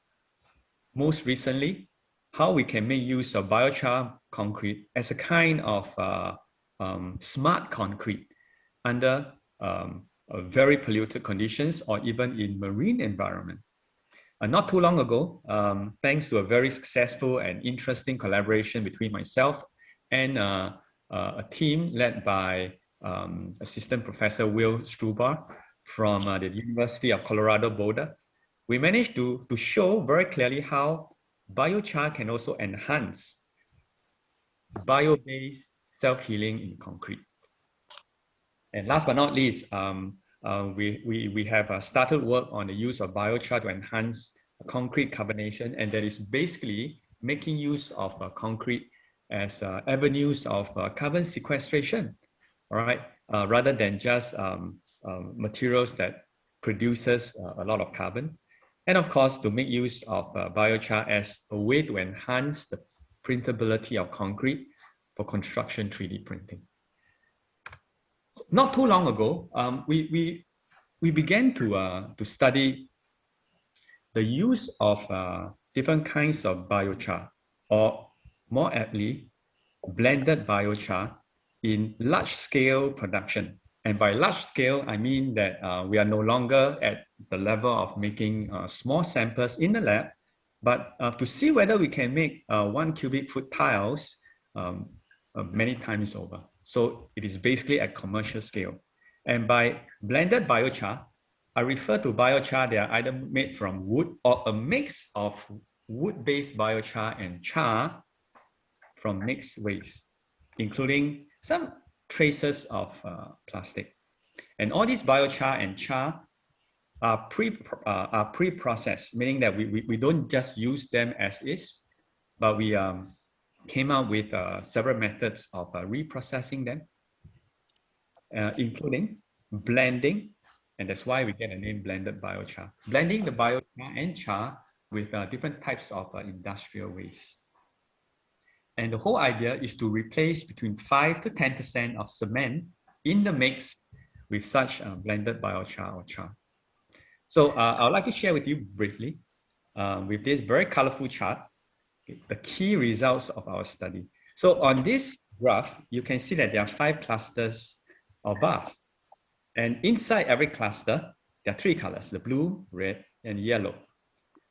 most recently, how we can make use of biochar concrete as a kind of smart concrete under very polluted conditions or even in marine environment. not too long ago, thanks to a very successful and interesting collaboration between myself and a team led by Assistant Professor Will Strubar from the University of Colorado Boulder, we managed to show very clearly how biochar can also enhance bio-based self-healing in concrete. And last but not least, we have started work on the use of biochar to enhance concrete carbonation, and that is basically making use of concrete as avenues of carbon sequestration, all right, rather than just materials that produces a lot of carbon. And of course, to make use of biochar as a way to enhance the printability of concrete for construction 3D printing. So not too long ago, we began to study the use of different kinds of biochar, or more aptly, blended biochar in large-scale production. And by large scale, I mean that we are no longer at the level of making small samples in the lab, but to see whether we can make 1 cubic foot tiles many times over. So it is basically at commercial scale. And by blended biochar, I refer to biochar that are either made from wood or a mix of wood-based biochar and char from mixed waste, including some traces of plastic. And all these biochar and char are pre-processed, meaning that we don't just use them as is, but we came out with several methods of reprocessing them, including blending, and that's why we get the name blended biochar. Blending the biochar and char with different types of industrial waste. And the whole idea is to replace between 5 to 10% of cement in the mix with such blended biochar or char. So I would like to share with you briefly with this very colorful chart, the key results of our study. So on this graph, you can see that there are 5 clusters of bars. And inside every cluster, there are 3 colors, the blue, red, and yellow.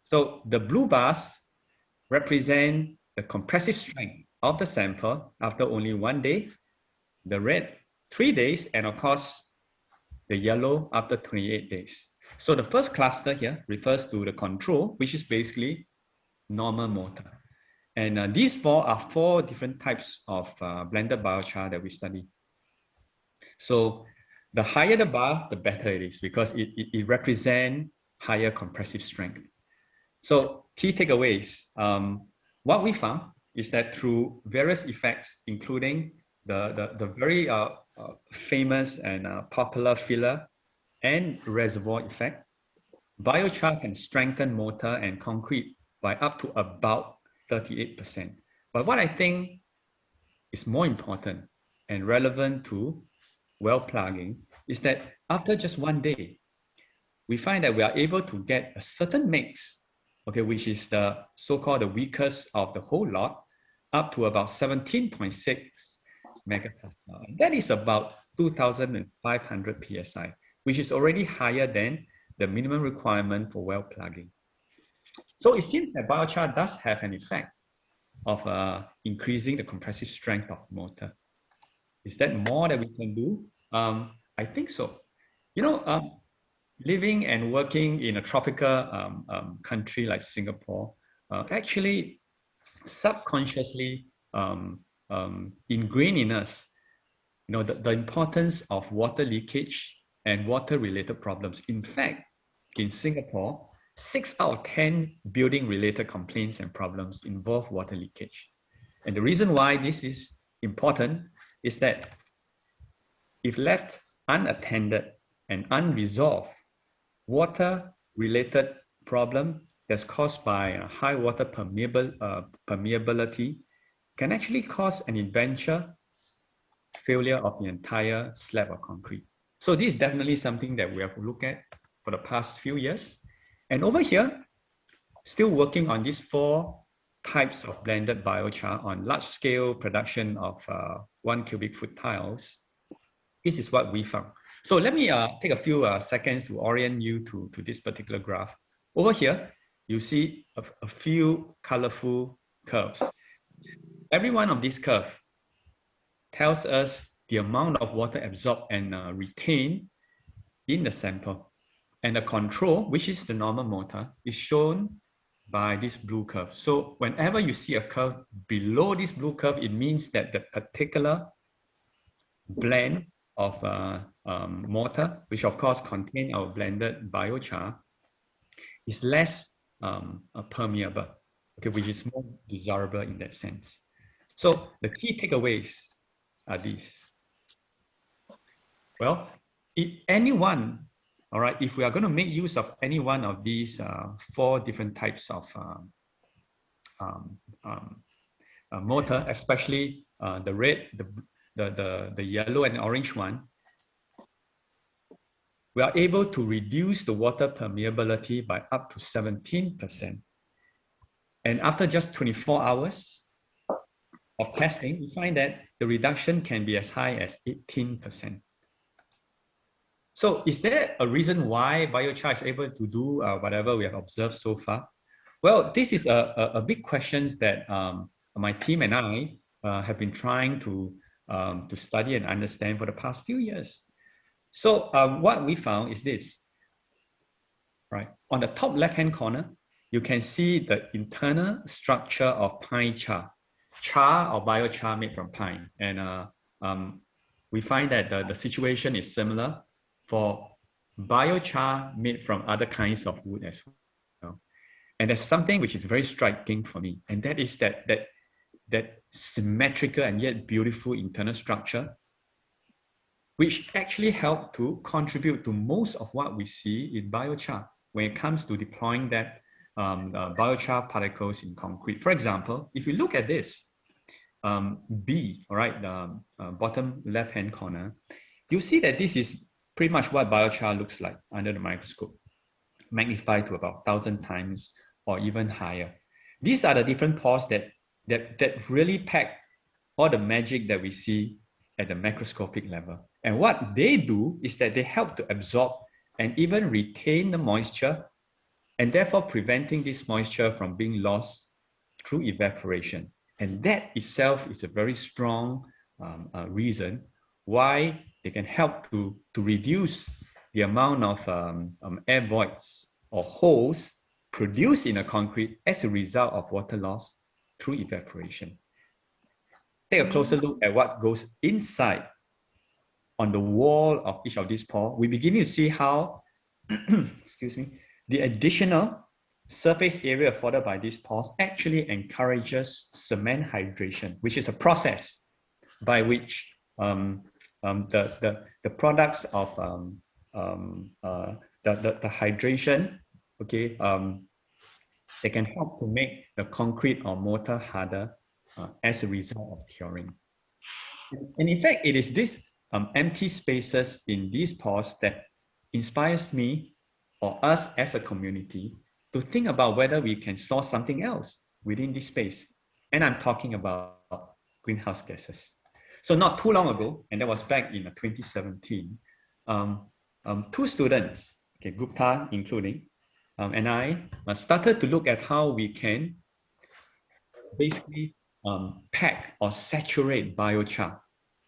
So the blue bars represent the compressive strength of the sample after only 1 day, the red 3 days, and of course, the yellow after 28 days. So the first cluster here refers to the control, which is basically normal mortar. And these 4 are 4 different types of blended biochar that we study. So the higher the bar, the better it is, because it represents higher compressive strength. So key takeaways, what we found is that through various effects, including the very famous and popular filler and reservoir effect, biochar can strengthen mortar and concrete by up to about 38%. But what I think is more important and relevant to well plugging is that after just 1 day, we find that we are able to get a certain mix, okay, which is the so-called the weakest of the whole lot, up to about 17.6 megapascal. That is about 2,500 PSI, which is already higher than the minimum requirement for well plugging. So it seems that biochar does have an effect of increasing the compressive strength of mortar. Is that more that we can do? I think so. You know, living and working in a tropical country like Singapore, actually subconsciously ingrained in us, you know, the importance of water leakage and water-related problems. In fact, in Singapore, 6 out of 10 building-related complaints and problems involve water leakage. And the reason why this is important is that if left unattended and unresolved, water-related problem that's caused by high water permeability can actually cause an eventual failure of the entire slab of concrete. So this is definitely something that we have to look at for the past few years. And over here, still working on these 4 types of blended biochar on large-scale production of 1 cubic foot tiles. This is what we found. So let me take a few seconds to orient you to this particular graph. Over here, you see a few colorful curves. Every one of these curves tells us the amount of water absorbed and retained in the sample. And the control, which is the normal mortar, is shown by this blue curve. So whenever you see a curve below this blue curve, it means that the particular blend of mortar, which of course contain our blended biochar, is less permeable, okay, which is more desirable in that sense. So the key takeaways are these. Well, if anyone, all right, if we are going to make use of any one of these 4 different types of mortar, especially the red, the yellow and orange one, we are able to reduce the water permeability by up to 17%. And after just 24 hours of testing, we find that the reduction can be as high as 18%. So is there a reason why biochar is able to do whatever we have observed so far? Well, this is a big question that my team and I have been trying to study and understand for the past few years. So what we found is this, right? On the top left-hand corner, you can see the internal structure of pine char or biochar made from pine. And we find that the situation is similar for biochar made from other kinds of wood as well. And there's something which is very striking for me, and that is that symmetrical and yet beautiful internal structure, which actually help to contribute to most of what we see in biochar when it comes to deploying that biochar particles in concrete. For example, if you look at this, B, all right, the bottom left-hand corner, you see that this is pretty much what biochar looks like under the microscope, magnified to about 1,000 times or even higher. These are the different pores that really pack all the magic that we see at the macroscopic level. And what they do is that they help to absorb and even retain the moisture, and therefore preventing this moisture from being lost through evaporation. And that itself is a very strong reason why they can help to reduce the amount of air voids or holes produced in a concrete as a result of water loss through evaporation. Take a closer look at what goes inside on the wall of each of these pores. We begin to see how, excuse me, the additional surface area afforded by these pores actually encourages cement hydration, which is a process by which the products of the hydration, okay, they can help to make the concrete or mortar harder as a result of curing. And in fact, it is these empty spaces in these pores that inspires me or us as a community to think about whether we can store something else within this space. And I'm talking about greenhouse gases. So not too long ago, and that was back in 2017, 2 students, okay, Gupta including, and I started to look at how we can basically pack or saturate biochar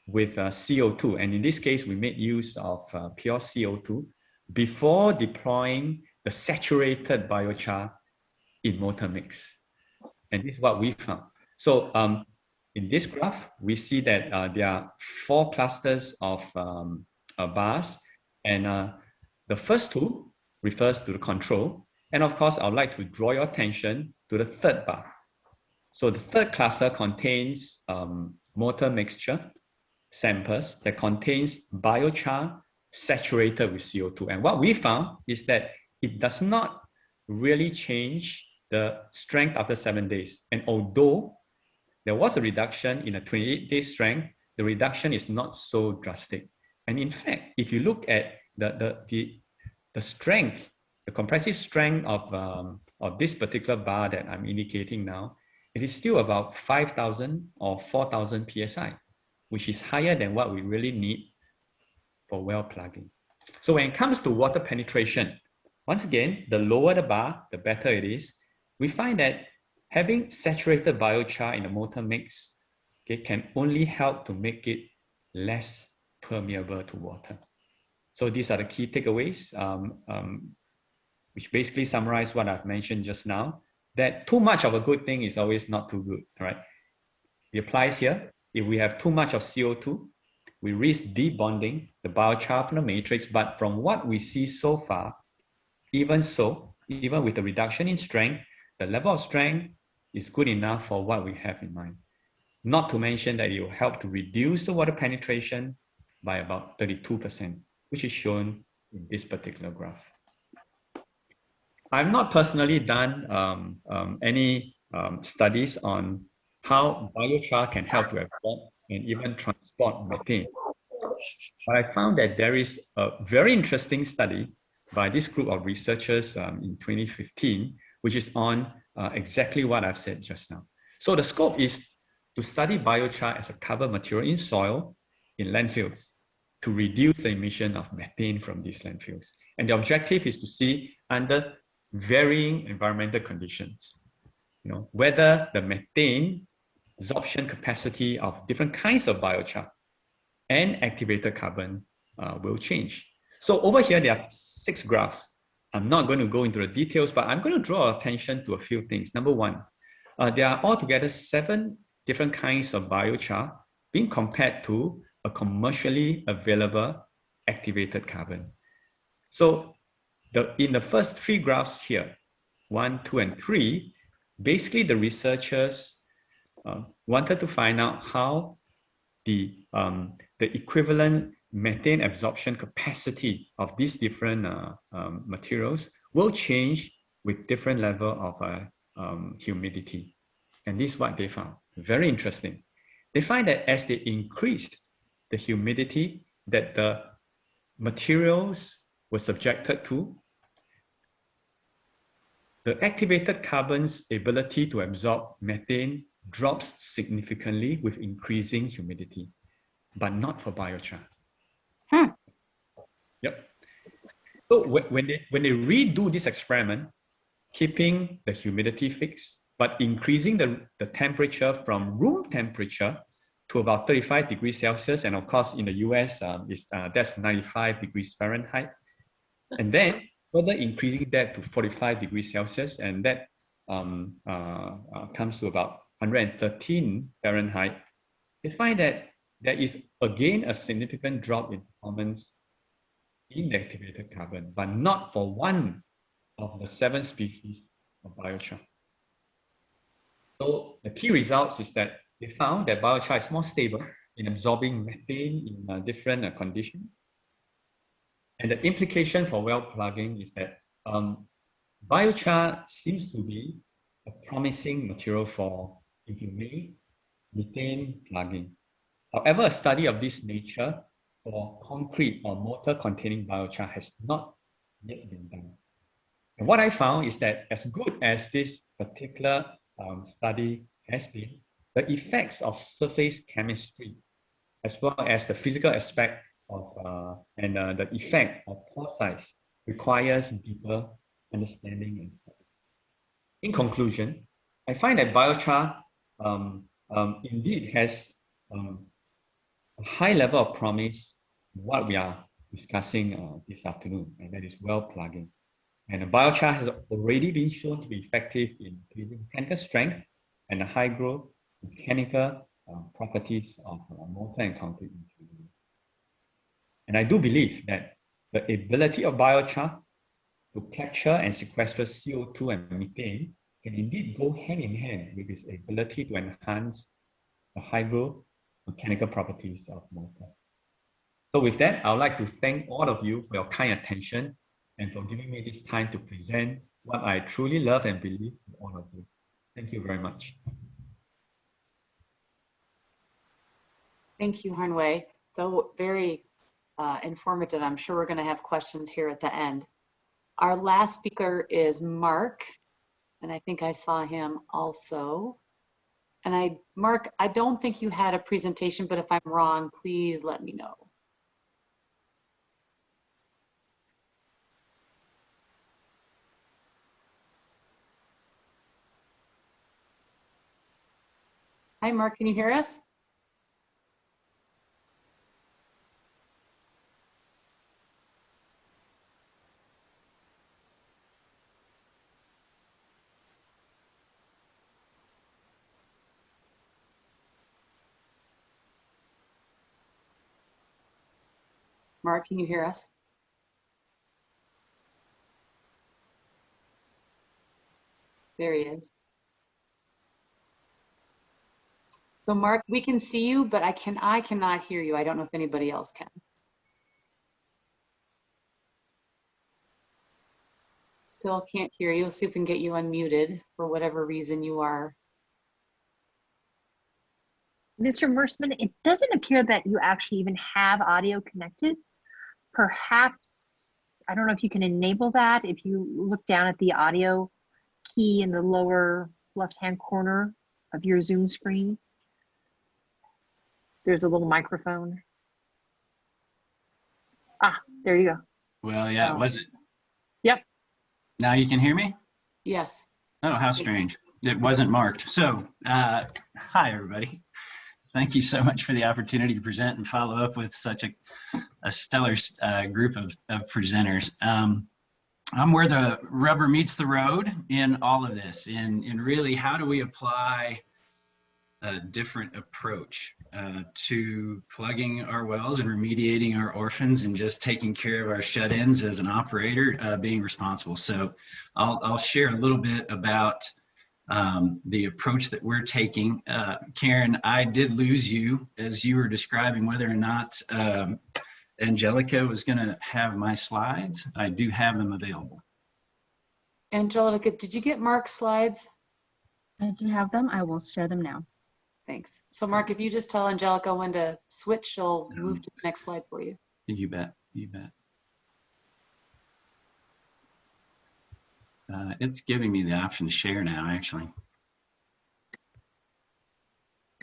with CO2. And in this case, we made use of pure CO2 before deploying the saturated biochar in mortar mix. And this is what we found. So in this graph, we see that there are 4 clusters of bars, and the first 2 refers to the control. And of course, I would like to draw your attention to the 3rd bar. So the 3rd cluster contains mortar mixture samples that contains biochar saturated with CO2. And what we found is that it does not really change the strength after 7 days. And although there was a reduction in a 28-day strength, the reduction is not so drastic. And in fact, if you look at the strength, the compressive strength of this particular bar that I'm indicating now, it is still about 5,000 or 4,000 PSI, which is higher than what we really need for well plugging. So when it comes to water penetration, once again, the lower the bar, the better it is. We find that having saturated biochar in the mortar mix, okay, can only help to make it less permeable to water. So these are the key takeaways, which basically summarize what I've mentioned just now, that too much of a good thing is always not too good, right? It applies here. If we have too much of CO2, we risk debonding the biochar from the matrix, but from what we see so far, even so, even with the reduction in strength, the level of strength is good enough for what we have in mind. Not to mention that it will help to reduce the water penetration by about 32%, which is shown in this particular graph. I've not personally done any studies on how biochar can help to absorb and even transport methane. But I found that there is a very interesting study by this group of researchers in 2015, which is on exactly what I've said just now. So the scope is to study biochar as a cover material in soil in landfills to reduce the emission of methane from these landfills. And the objective is to see under varying environmental conditions, whether the methane absorption capacity of different kinds of biochar and activated carbon will change. So over here, there are 6 graphs. I'm not going to go into the details, but I'm going to draw attention to a few things. Number one, there are altogether 7 different kinds of biochar being compared to a commercially available activated carbon. So in the first 3 graphs here, 1, 2, and 3, basically the researchers wanted to find out how the equivalent methane absorption capacity of these different materials will change with different level of humidity. And this is what they found. Very interesting. They find that as they increased the humidity that the materials were subjected to, the activated carbon's ability to absorb methane drops significantly with increasing humidity, but not for biochar. Yep. So when they redo this experiment, keeping the humidity fixed, but increasing the temperature from room temperature to about 35 degrees Celsius, and of course in the US, that's 95 degrees Fahrenheit, and then further increasing that to 45 degrees Celsius, and that comes to about 113 Fahrenheit, they find that there is again a significant drop in performance in the activated carbon, but not for one of the 7 species of biochar. So the key results is that they found that biochar is more stable in absorbing methane in different conditions. And the implication for well plugging is that biochar seems to be a promising material for inhumane methane plugging. However, a study of this nature for concrete or mortar containing biochar has not yet been done. And what I found is that as good as this particular study has been, the effects of surface chemistry, as well as the physical aspect of and the effect of pore size requires deeper understanding and study. In conclusion, I find that biochar indeed has a high level of promise in what we are discussing this afternoon, and that is well plugging. And biochar has already been shown to be effective in increasing mechanical strength and the high growth mechanical properties of mortar and concrete materials. And I do believe that the ability of biochar to capture and sequester CO2 and methane can indeed go hand in hand with its ability to enhance the high growth mechanical properties of mortar. So with that, I would like to thank all of you for your kind attention and for giving me this time to present what I truly love and believe in all of you. Thank you very much. Thank you, Harn Wei. So very informative. I'm sure we're going to have questions here at the end. Our last speaker is Mark, and I think I saw him also. And Mark, I don't think you had a presentation, but if I'm wrong, please let me know. Hi, Mark, can you hear us? Mark, can you hear us? There he is. So Mark, we can see you, but I cannot hear you. I don't know if anybody else can. Still can't hear you. Let's see if we can get you unmuted for whatever reason you are. Mr. Mearsman, it doesn't appear that you actually even have audio connected. Perhaps, I don't know if you can enable that. If you look down at the audio key in the lower left-hand corner of your Zoom screen, there's a little microphone. Ah, there you go. Well, yeah, Oh. was it? Yep. Now you can hear me? Yes. Oh, how strange. It wasn't marked. So, hi, everybody. Thank you so much for the opportunity to present and follow up with such a stellar group of presenters. I'm where the rubber meets the road in all of this, in really how do we apply a different approach to plugging our wells and remediating our orphans and just taking care of our shut-ins as an operator, being responsible. So I'll share a little bit about the approach that we're taking. Karen, I did lose you as you were describing whether or not Angelica was going to have my slides. I do have them available. Angelica, did you get Mark's slides? I do have them. I will share them now. Thanks. So Mark, if you just tell Angelica when to switch, she'll move to the next slide for you. You bet. You bet. It's giving me the option to share now, actually.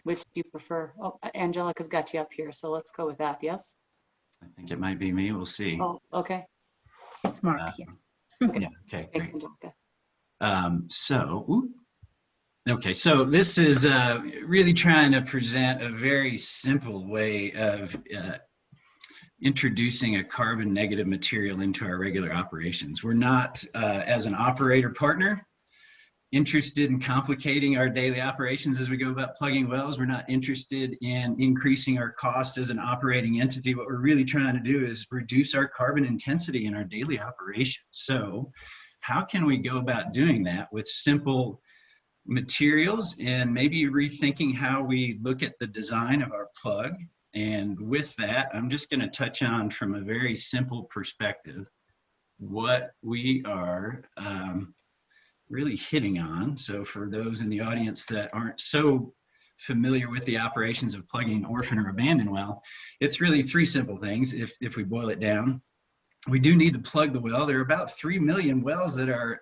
Which do you prefer? Oh, Angelica's got you up here, so let's go with that. Yes? I think it might be me. We'll see. Oh, okay. It's Mark, yes. Yeah, okay, Thanks, great. Angelica. Okay, so this is really trying to present a very simple way of introducing a carbon negative material into our regular operations. We're not, as an operator partner, interested in complicating our daily operations as we go about plugging wells. We're not interested in increasing our cost as an operating entity. What we're really trying to do is reduce our carbon intensity in our daily operations. So how can we go about doing that with simple materials and maybe rethinking how we look at the design of our plug? And with that, I'm just going to touch on from a very simple perspective what we are really hitting on. So for those in the audience that aren't so familiar with the operations of plugging an orphan or abandoned well, it's really three simple things if we boil it down. We do need to plug the well. There are about 3 million wells that are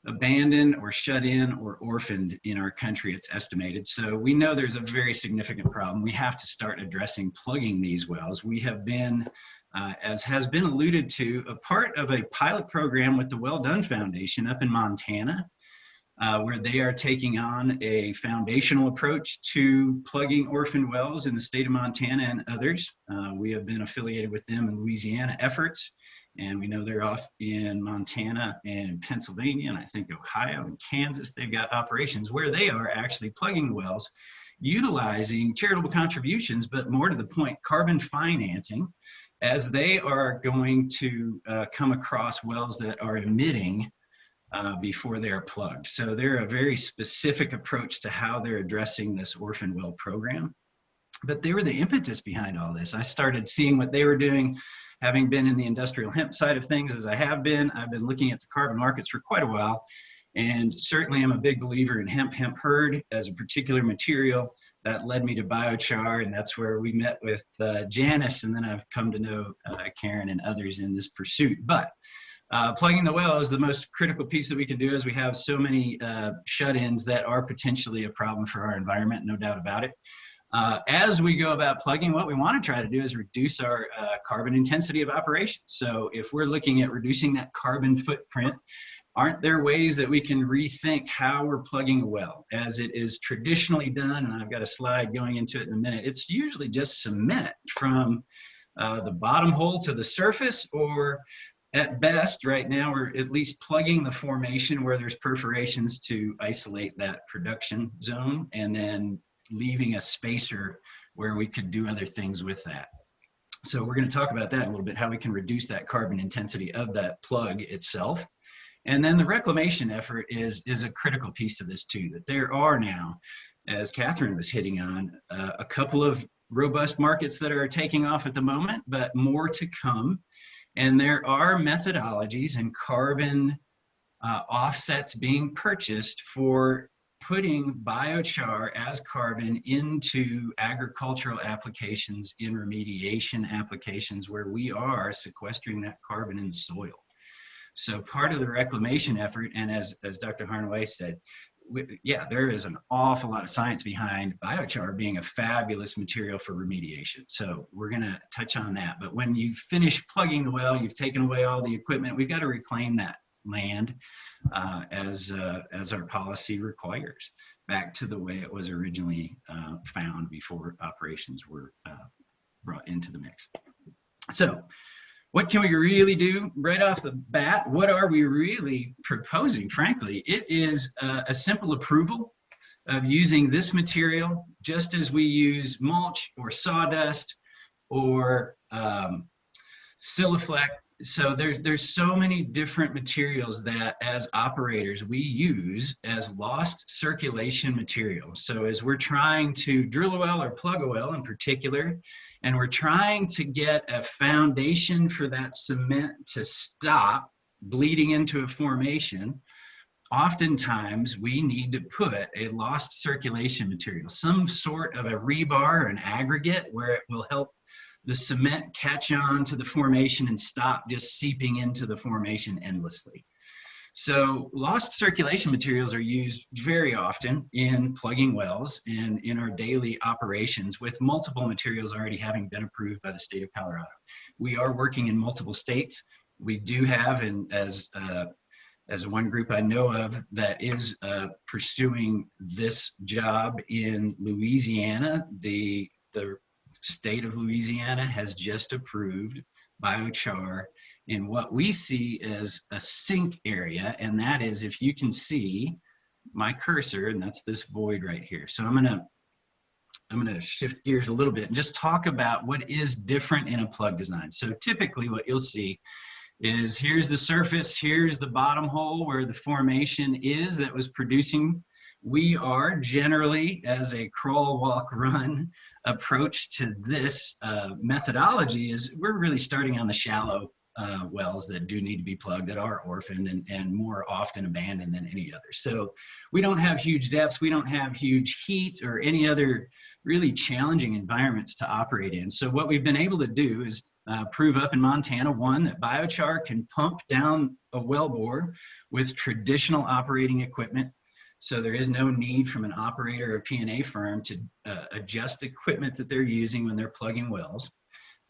abandoned or shut in or orphaned in our country, it's estimated. So we know there's a very significant problem. We have to start addressing plugging these wells. We have been, as has been alluded to, a part of a pilot program with the Well Done Foundation up in Montana, where they are taking on a foundational approach to plugging orphaned wells in the state of Montana and others. We have been affiliated with them in Louisiana efforts. And we know they're off in Montana and Pennsylvania, and I think Ohio and Kansas. They've got operations where they are actually plugging the wells, utilizing charitable contributions, but more to the point, carbon financing, as they are going to come across wells that are emitting before they're plugged. So they're a very specific approach to how they're addressing this orphan well program. But they were the impetus behind all this. I started seeing what they were doing. Having been in the industrial hemp side of things as I have been, I've been looking at the carbon markets for quite a while. And certainly I'm a big believer in hemp hurd as a particular material. That led me to biochar, and that's where we met with Janice, and then I've come to know Karen and others in this pursuit. But plugging the well is the most critical piece that we can do, as we have so many shut-ins that are potentially a problem for our environment, no doubt about it. As we go about plugging, what we want to try to do is reduce our carbon intensity of operations. So if we're looking at reducing that carbon footprint aren't there ways that we can rethink how we're plugging a well as it is traditionally done? And I've got a slide going into it in a minute. It's usually just cement from the bottom hole to the surface, or at best, right now, we're at least plugging the formation where there's perforations to isolate that production zone, and then leaving a spacer where we could do other things with that. So we're going to talk about that a little bit, how we can reduce that carbon intensity of that plug itself. And then the reclamation effort is a critical piece to this too, that there are now, as Catherine was hitting on, a couple of robust markets that are taking off at the moment, but more to come. And there are methodologies and carbon offsets being purchased for putting biochar as carbon into agricultural applications, in remediation applications where we are sequestering that carbon in the soil. So part of the reclamation effort, and as Dr. Harn Wei said, yeah, there is an awful lot of science behind biochar being a fabulous material for remediation. So we're going to touch on that. But when you finish plugging the well, you've taken away all the equipment, we've got to reclaim that land as our policy requires, back to the way it was originally found before operations were brought into the mix. So what can we really do right off the bat? What are we really proposing? Frankly, it is a simple approval of using this material just as we use mulch or sawdust or Siliflex. So there's so many different materials that as operators we use as lost circulation material. So as we're trying to drill a well or plug a well in particular, and we're trying to get a foundation for that cement to stop bleeding into a formation, oftentimes we need to put a lost circulation material, some sort of a rebar or an aggregate where it will help the cement catch on to the formation and stop just seeping into the formation endlessly. So lost circulation materials are used very often in plugging wells and in our daily operations, with multiple materials already having been approved by the state of Colorado. We are working in multiple states. We do have, and as one group I know of that is pursuing this job in Louisiana, the state of Louisiana has just approved biochar in what we see as a sink area, and that is, if you can see my cursor, and that's this void right here. So I'm gonna shift gears a little bit and just talk about what is different in a plug design. So typically what you'll see is here's the surface, here's the bottom hole where the formation is that was producing. We are generally, as a crawl, walk, run approach to this methodology, is we're really starting on the shallow wells that do need to be plugged, that are orphaned and more often abandoned than any other. So we don't have huge depths, we don't have huge heat or any other really challenging environments to operate in. So what we've been able to do is prove up in Montana, one, that biochar can pump down a wellbore with traditional operating equipment. So there is no need from an operator or P&A firm to adjust the equipment that they're using when they're plugging wells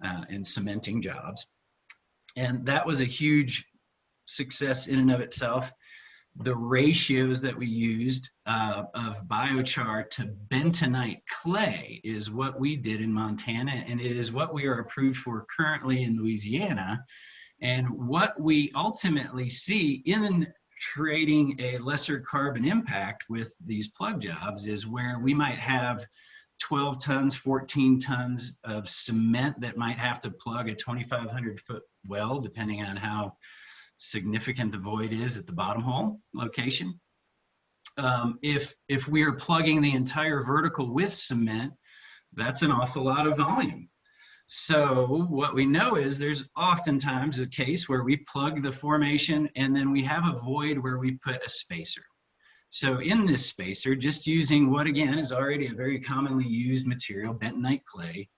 and cementing jobs. And that was a huge success in and of itself. The ratios that we used of biochar to bentonite clay is what we did in Montana, and it is what we are approved for currently in Louisiana. And what we ultimately see in trading a lesser carbon impact with these plug jobs is where we might have 12 tons, 14 tons of cement that might have to plug a 2,500 foot well, depending on how significant the void is at the bottom hole location. If we are plugging the entire vertical with cement, that's an awful lot of volume. So what we know is there's oftentimes a case where we plug the formation and then we have a void where we put a spacer. So in this spacer, just using what again is already a very commonly used material, bentonite clay,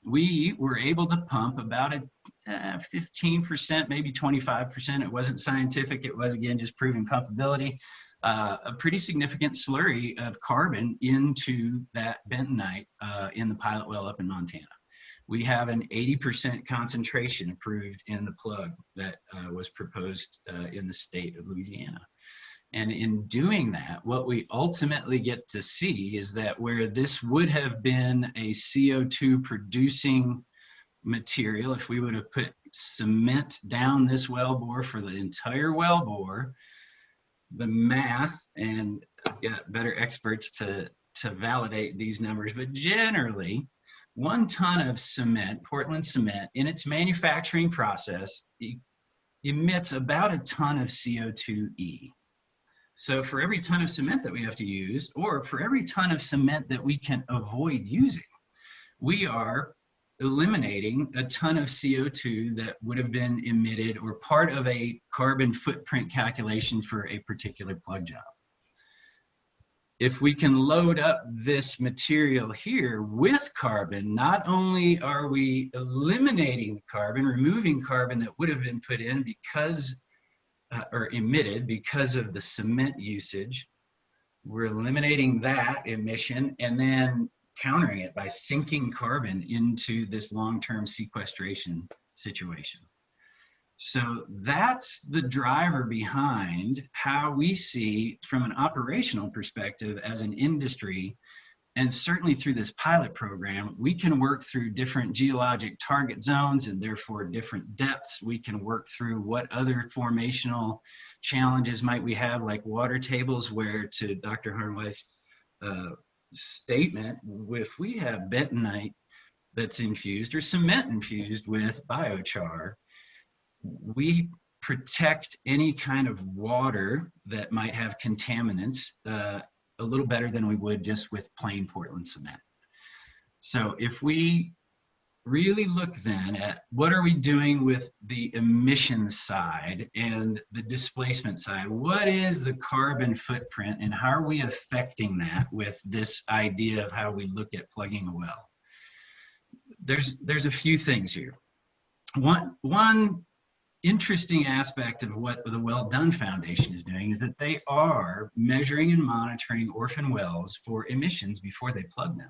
we were able to pump about a 15%, maybe 25%. It wasn't scientific, it was again just proving pumpability, a pretty significant slurry of carbon into that bentonite in the pilot well up in Montana. we have an 80% concentration approved in the plug that was proposed in the state of Louisiana. And in doing that, what we ultimately get to see is that where this would have been a CO2 producing material, if we would have put cement down this wellbore for the entire wellbore, the math, and I've got better experts to validate these numbers, but generally 1 ton of cement, Portland cement, in its manufacturing process emits about a ton of CO2e. So for every ton of cement that we have to use, or for every ton of cement that we can avoid using, we are eliminating a ton of CO2 that would have been emitted or part of a carbon footprint calculation for a particular plug job. If we can load up this material here with carbon, not only are we eliminating the carbon, removing carbon that would have been put in because or emitted because of the cement usage, we're eliminating that emission and then countering it by sinking carbon into this long-term sequestration situation. So that's the driver behind how we see, from an operational perspective as an industry, and certainly through this pilot program, we can work through different geologic target zones and therefore different depths. We can work through what other formational challenges might we have, like water tables, where, to Dr. Harn Wei's statement, if we have bentonite that's infused or cement infused with biochar, we protect any kind of water that might have contaminants a little better than we would just with plain Portland cement. So if we really look then at what are we doing with the emissions side and the displacement side, what is the carbon footprint and how are we affecting that with this idea of how we look at plugging a well? There's a few things here. One interesting aspect of what the Well Done Foundation is doing is that they are measuring and monitoring orphan wells for emissions before they plug them.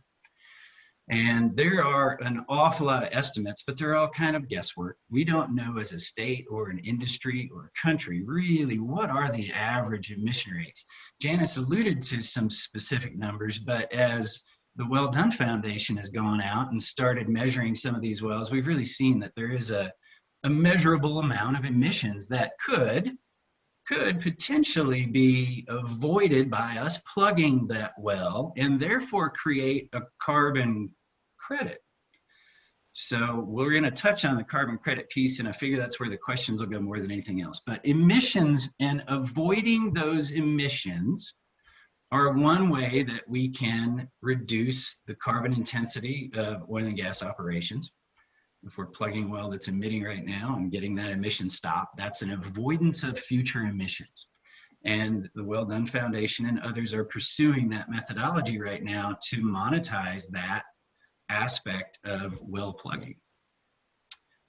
And there are an awful lot of estimates, but they're all kind of guesswork. We don't know as a state or an industry or a country really what are the average emission rates. Janice alluded to some specific numbers, but as the Well Done Foundation has gone out and started measuring some of these wells, we've really seen that there is a measurable amount of emissions that could potentially be avoided by us plugging that well and therefore create a carbon credit. So we're going to touch on the carbon credit piece, and I figure that's where the questions will go more than anything else. But emissions and avoiding those emissions are one way that we can reduce the carbon intensity of oil and gas operations. If we're plugging a well that's emitting right now and getting that emission stopped, that's an avoidance of future emissions. And the Well Done Foundation and others are pursuing that methodology right now to monetize that aspect of well plugging.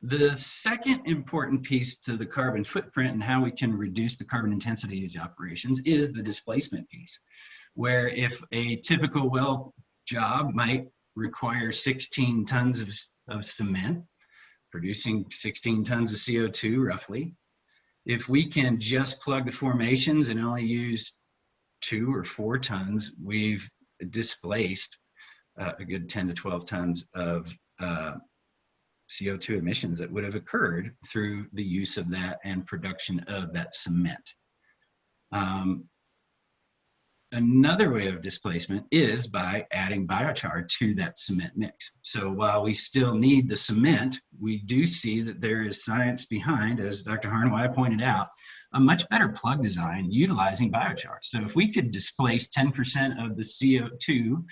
The second important piece to the carbon footprint and how we can reduce the carbon intensity of these operations is the displacement piece, where if a typical well job might require 16 tons of cement, producing 16 tons of CO2 roughly. If we can just plug the formations and only use 2 or 4 tons, we've displaced a good 10 to 12 tons of CO2 emissions that would have occurred through the use of that and production of that cement. Another way of displacement is by adding biochar to that cement mix. So while we still need the cement, we do see that there is science behind, as Dr. Harn Wei pointed out, a much better plug design utilizing biochar. So if we could displace 10% of the CO2,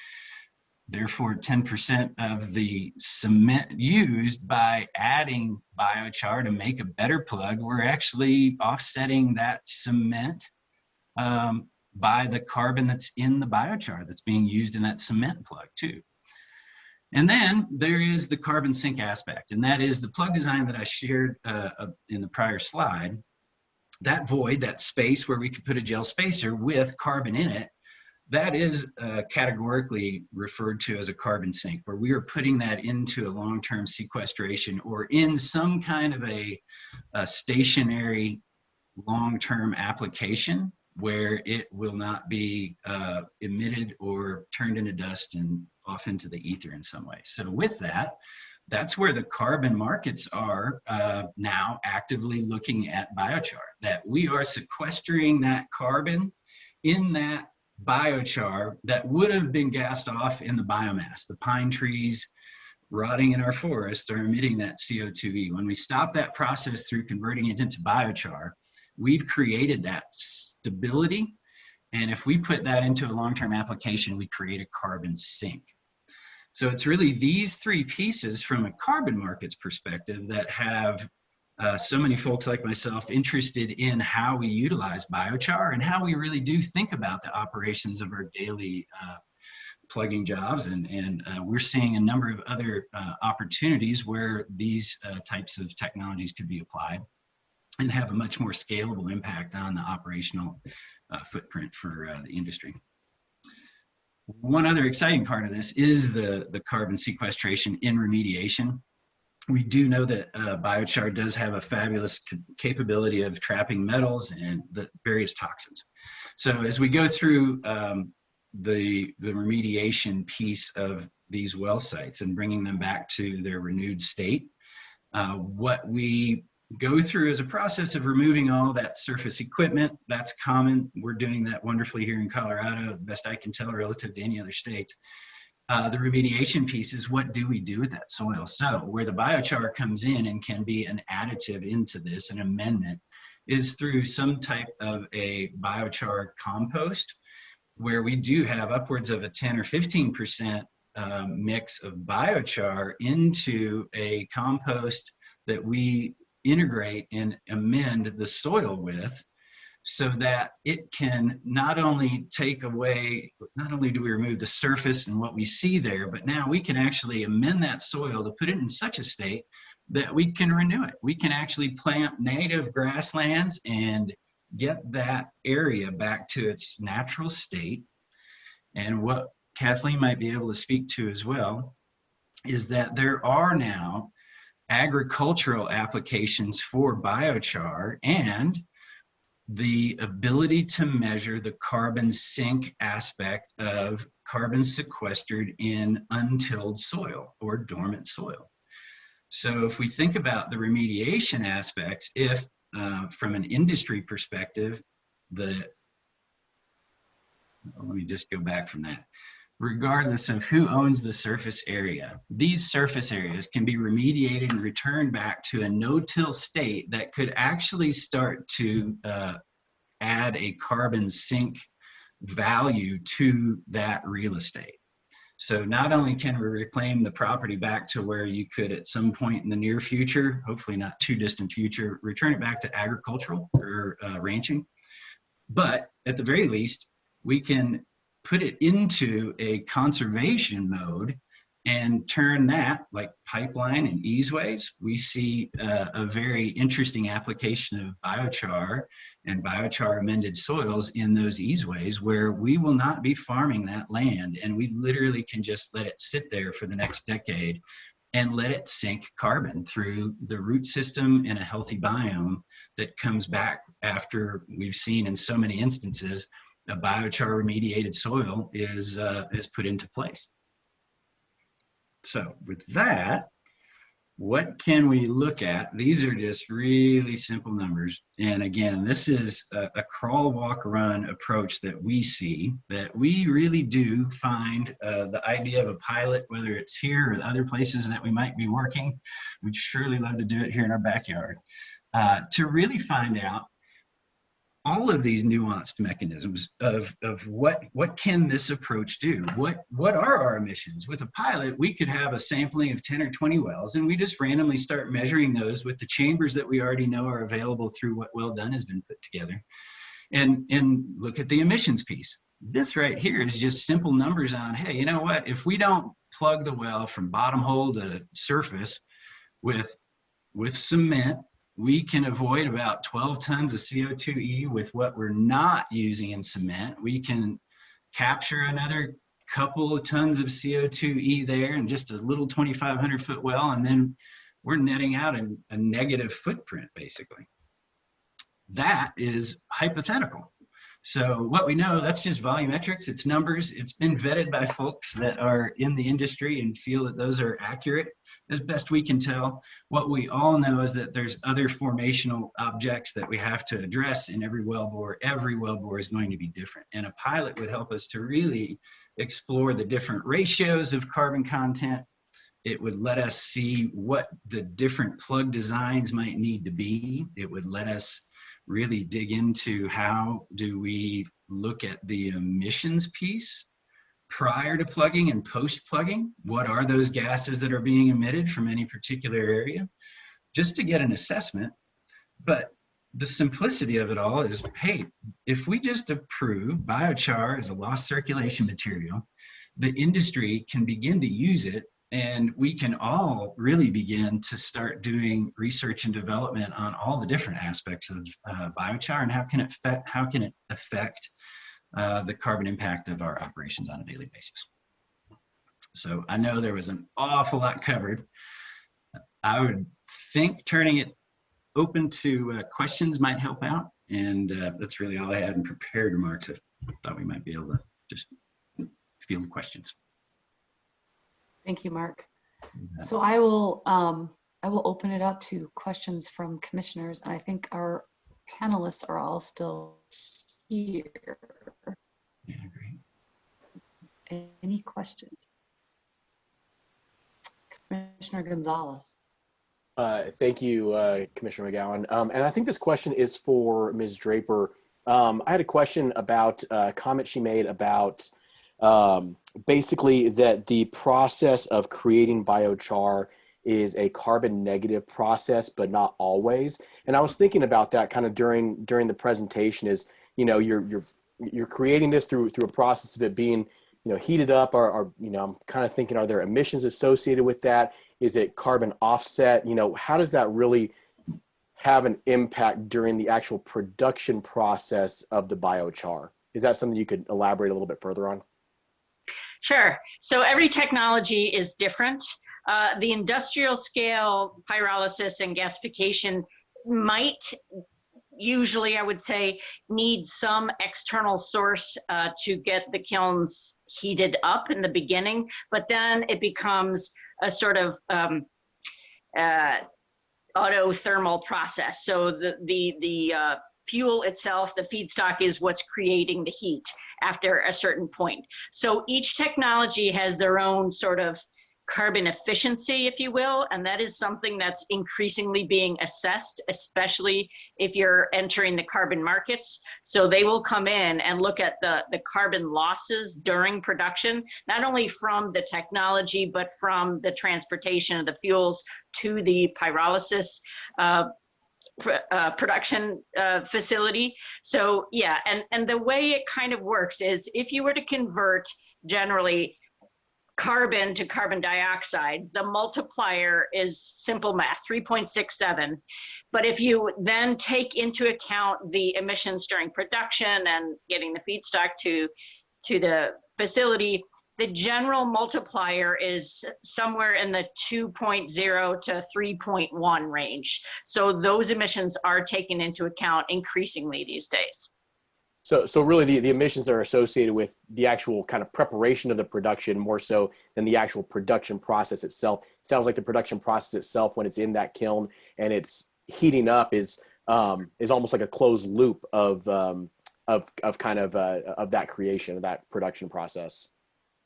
therefore 10% of the cement used by adding biochar to make a better plug, we're actually offsetting that cement by the carbon that's in the biochar that's being used in that cement plug too. And then there is the carbon sink aspect, and that is the plug design that I shared in the prior slide. That void, that space where we could put a gel spacer with carbon in it, that is categorically referred to as a carbon sink, where we are putting that into a long-term sequestration or in some kind of a stationary long-term application where it will not be emitted or turned into dust and off into the ether in some way. So with that, that's where the carbon markets are now actively looking at biochar, that we are sequestering that carbon in that biochar that would have been gassed off in the biomass. The pine trees rotting in our forests are emitting that CO2e. When we stop that process through converting it into biochar, we've created that stability. And if we put that into a long-term application, we create a carbon sink. So it's really these three pieces from a carbon markets perspective that have so many folks like myself interested in how we utilize biochar and how we really do think about the operations of our daily plugging jobs. And we're seeing a number of other opportunities where these types of technologies could be applied and have a much more scalable impact on the operational footprint for the industry. One other exciting part of this is the carbon sequestration in remediation. We do know that biochar does have a fabulous capability of trapping metals and the various toxins. So as we go through the remediation piece of these well sites and bringing them back to their renewed state, what we go through is a process of removing all that surface equipment. That's common. We're doing that wonderfully here in Colorado, best I can tell, relative to any other states. The remediation piece is, what do we do with that soil? So where the biochar comes in and can be an additive into this, an amendment, is through some type of a biochar compost, where we do have upwards of a 10 or 15% mix of biochar into a compost that we integrate and amend the soil with, so that it can not only take away, not only do we remove the surface and what we see there, but now we can actually amend that soil to put it in such a state that we can renew it. We can actually plant native grasslands and get that area back to its natural state. And what Kathleen might be able to speak to as well is that there are now agricultural applications for biochar and the ability to measure the carbon sink aspect of carbon sequestered in untilled soil or dormant soil. So if we think about the remediation aspects, if from an industry perspective, let me just go back from that. Regardless of who owns the surface area, these surface areas can be remediated and returned back to a no-till state that could actually start to add a carbon sink value to that real estate. So not only can we reclaim the property back to where you could at some point in the near future, hopefully not too distant future, return it back to agricultural or ranching, but at the very least, we can put it into a conservation mode and turn that, like pipeline and easeways. We see a very interesting application of biochar and biochar amended soils in those easeways, where we will not be farming that land, and we literally can just let it sit there for the next decade and let it sink carbon through the root system in a healthy biome that comes back after we've seen in so many instances a biochar remediated soil is put into place. So with that, what can we look at? These are just really simple numbers. And again, this is a crawl, walk, run approach that we see, that we really do find the idea of a pilot, whether it's here or other places that we might be working. We'd surely love to do it here in our backyard, to really find out all of these nuanced mechanisms of what can this approach do? What are our emissions? With a pilot, we could have a sampling of 10 or 20 wells, and we just randomly start measuring those with the chambers that we already know are available through what Well Done has been put together, and look at the emissions piece. This right here is just simple numbers on, hey, you know what? If we don't plug the well from bottom hole to surface with cement, we can avoid about 12 tons of CO2e with what we're not using in cement. We can capture another couple of tons of CO2e there and just a little 2,500 foot well, and then we're netting out a negative footprint, basically. That is hypothetical. So what we know, that's just volumetrics, it's numbers, it's been vetted by folks that are in the industry and feel that those are accurate as best we can tell. What we all know is that there's other formational objects that we have to address in every wellbore. Every wellbore is going to be different. And a pilot would help us to really explore the different ratios of carbon content. It would let us see what the different plug designs might need to be. It would let us really dig into how do we look at the emissions piece prior to plugging and post plugging. What are those gases that are being emitted from any particular area, just to get an assessment. But the simplicity of it all is, hey, if we just approve biochar as a lost circulation material, the industry can begin to use it, and we can all really begin to start doing research and development on all the different aspects of biochar and how can it affect the carbon impact of our operations on a daily basis. So I know there was an awful lot covered. I would think turning it open to questions might help out, and that's really all I had in prepared remarks. I thought we might be able to just field questions. Thank you, Mark. So I will open it up to questions from commissioners, and I think our panelists are all still here. Yeah, great. Any questions? Commissioner Gonzalez. Thank you, Commissioner McGowan. And I think this question is for Ms. Draper. I had a question about a comment she made about basically that the process of creating biochar is a carbon negative process, but not always. And I was thinking about that kind of during the presentation is, you know, you're creating this through a process of it being, you know, heated up, or you know, I'm kind of thinking, are there emissions associated with that? Is it carbon offset? You know, how does that really have an impact during the actual production process of the biochar? Is that something you could elaborate a little bit further on? Sure. So every technology is different. The industrial scale pyrolysis and gasification might usually, I would say, need some external source to get the kilns heated up in the beginning, but then it becomes a sort of autothermal process. So the fuel itself, the feedstock, is what's creating the heat after a certain point. So each technology has their own sort of carbon efficiency, if you will, and that is something that's increasingly being assessed, especially if you're entering the carbon markets. So they will come in and look at the carbon losses during production, not only from the technology, but from the transportation of the fuels to the pyrolysis production facility. So yeah, and the way it kind of works is if you were to convert generally carbon to carbon dioxide, the multiplier is simple math, 3.67. But if you then take into account the emissions during production and getting the feedstock to the facility, the general multiplier is somewhere in the 2.0 to 3.1 range. So those emissions are taken into account increasingly these days. So really the emissions are associated with the actual kind of preparation of the production more so than the actual production process itself. Sounds like the production process itself, when it's in that kiln and it's heating up, is almost like a closed loop of that creation, of that production process.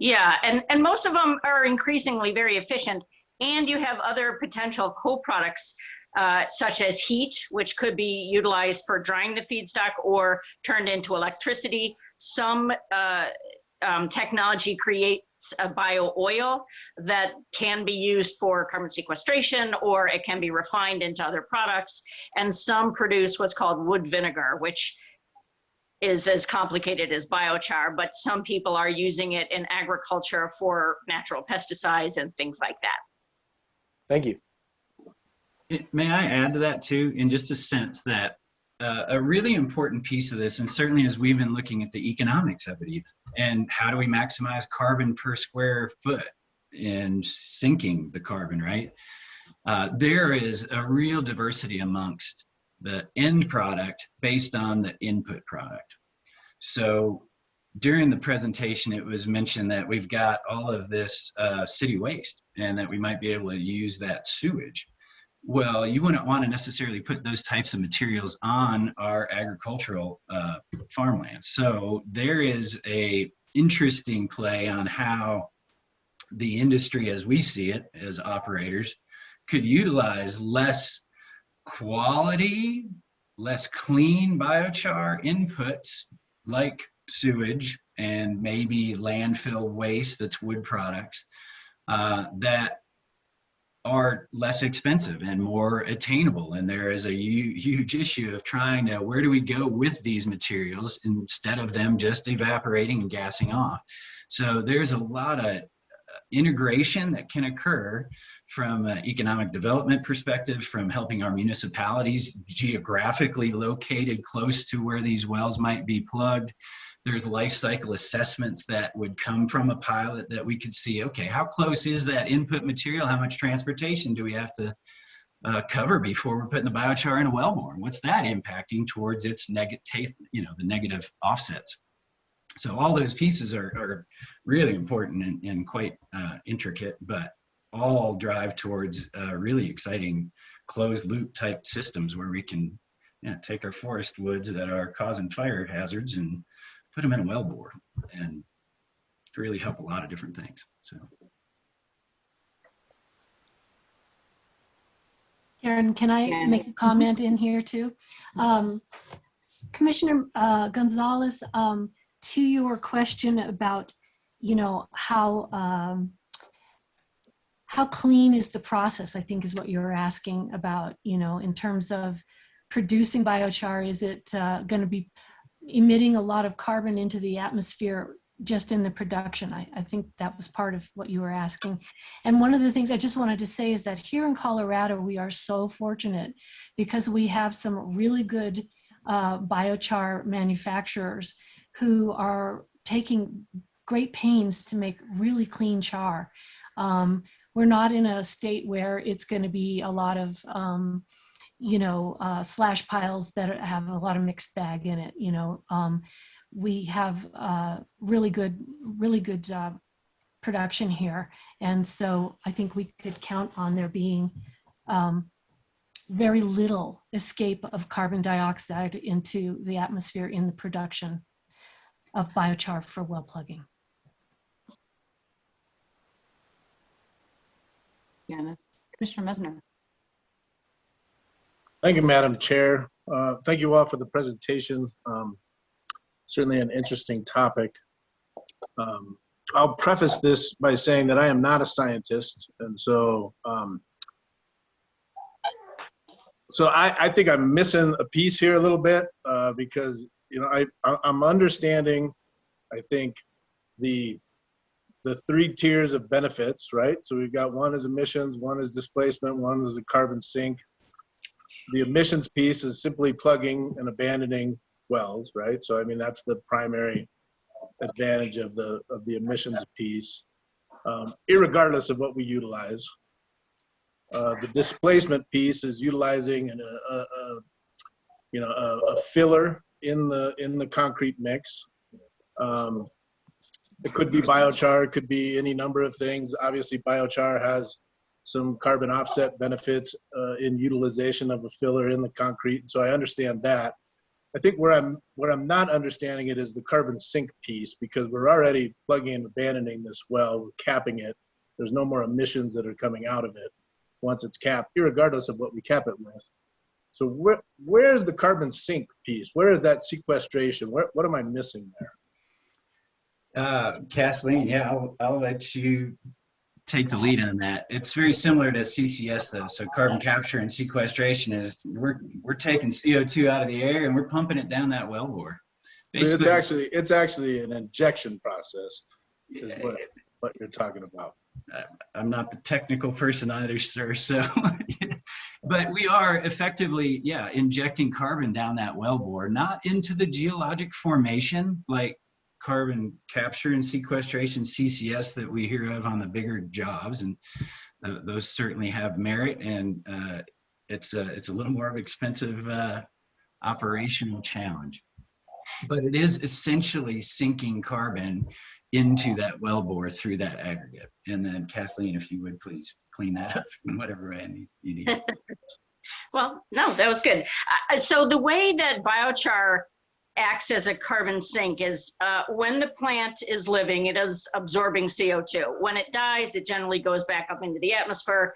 Yeah, and most of them are increasingly very efficient, and you have other potential co-products such as heat, which could be utilized for drying the feedstock or turned into electricity. Some technology creates a bio oil that can be used for carbon sequestration, or it can be refined into other products. And some produce what's called wood vinegar, which is as complicated as biochar, but some people are using it in agriculture for natural pesticides and things like that. Thank you. May I add to that too, in just a sense that a really important piece of this, and certainly as we've been looking at the economics of it even, and how do we maximize carbon per square foot and sinking the carbon, right? There is a real diversity amongst the end product based on the input product. So during the presentation, it was mentioned that we've got all of this city waste and that we might be able to use that sewage. Well, you wouldn't want to necessarily put those types of materials on our agricultural farmland. So there is a interesting play on how the industry, as we see it as operators, could utilize less quality, less clean biochar inputs like sewage and maybe landfill waste that's wood products that are less expensive and more attainable. And there is a huge issue of trying to, where do we go with these materials instead of them just evaporating and gassing off? So there's a lot of integration that can occur from an economic development perspective, from helping our municipalities geographically located close to where these wells might be plugged. There's life cycle assessments that would come from a pilot that we could see, okay, how close is that input material? How much transportation do we have to cover before we're putting the biochar in a wellbore? What's that impacting towards its negative, the negative offsets? So all those pieces are really important and quite intricate, but all drive towards really exciting closed loop type systems where we can take our forest woods that are causing fire hazards and put them in a wellbore and really help a lot of different things. So, Karen, can I make a comment in here too? Commissioner Gonzalez, to your question about, how clean is the process, I think is what you were asking about, in terms of producing biochar. Is it going to be emitting a lot of carbon into the atmosphere just in the production? I think that was part of what you were asking. And one of the things I just wanted to say is that here in Colorado, we are so fortunate because we have some really good biochar manufacturers who are taking great pains to make really clean char. We're not in a state where it's going to be a lot of slash piles that have a lot of mixed bag in it. We have really good production here. And so I think we could count on there being very little escape of carbon dioxide into the atmosphere in the production of biochar for well plugging. Janice. Commissioner Mearsman. Thank you, Madam Chair. Thank you all for the presentation. Certainly an interesting topic. I'll preface this by saying that I am not a scientist, and so I think I'm missing a piece here a little bit because I'm understanding, I think, the three tiers of benefits, right? So we've got one is emissions, one is displacement, one is a carbon sink. The emissions piece is simply plugging and abandoning wells, right? So I mean that's the primary advantage of the emissions piece, irregardless of what we utilize. The displacement piece is utilizing a filler in the concrete mix. It could be biochar, it could be any number of things. Obviously, biochar has some carbon offset benefits in utilization of a filler in the concrete. So I understand that. I think where I'm not understanding it is the carbon sink piece, because we're already plugging and abandoning this well, we're capping it. There's no more emissions that are coming out of it once it's capped, irregardless of what we cap it with. So where's the carbon sink piece? Where is that sequestration? What am I missing there? Kathleen, yeah, I'll let you take the lead on that. It's very similar to CCS though. So carbon capture and sequestration is we're taking CO2 out of the air and we're pumping it down that wellbore. It's actually an injection process is what you're talking about. I'm not the technical person either, sir. So But we are effectively, yeah, injecting carbon down that wellbore, not into the geologic formation like carbon capture and sequestration, CCS, that we hear of on the bigger jobs, and those certainly have merit, and it's a little more of an expensive operational challenge. But it is essentially sinking carbon into that wellbore through that aggregate. And then Kathleen, if you would please clean that up in whatever way you need. Well, no, that was good. So the way that biochar acts as a carbon sink is when the plant is living, it is absorbing CO2. When it dies, it generally goes back up into the atmosphere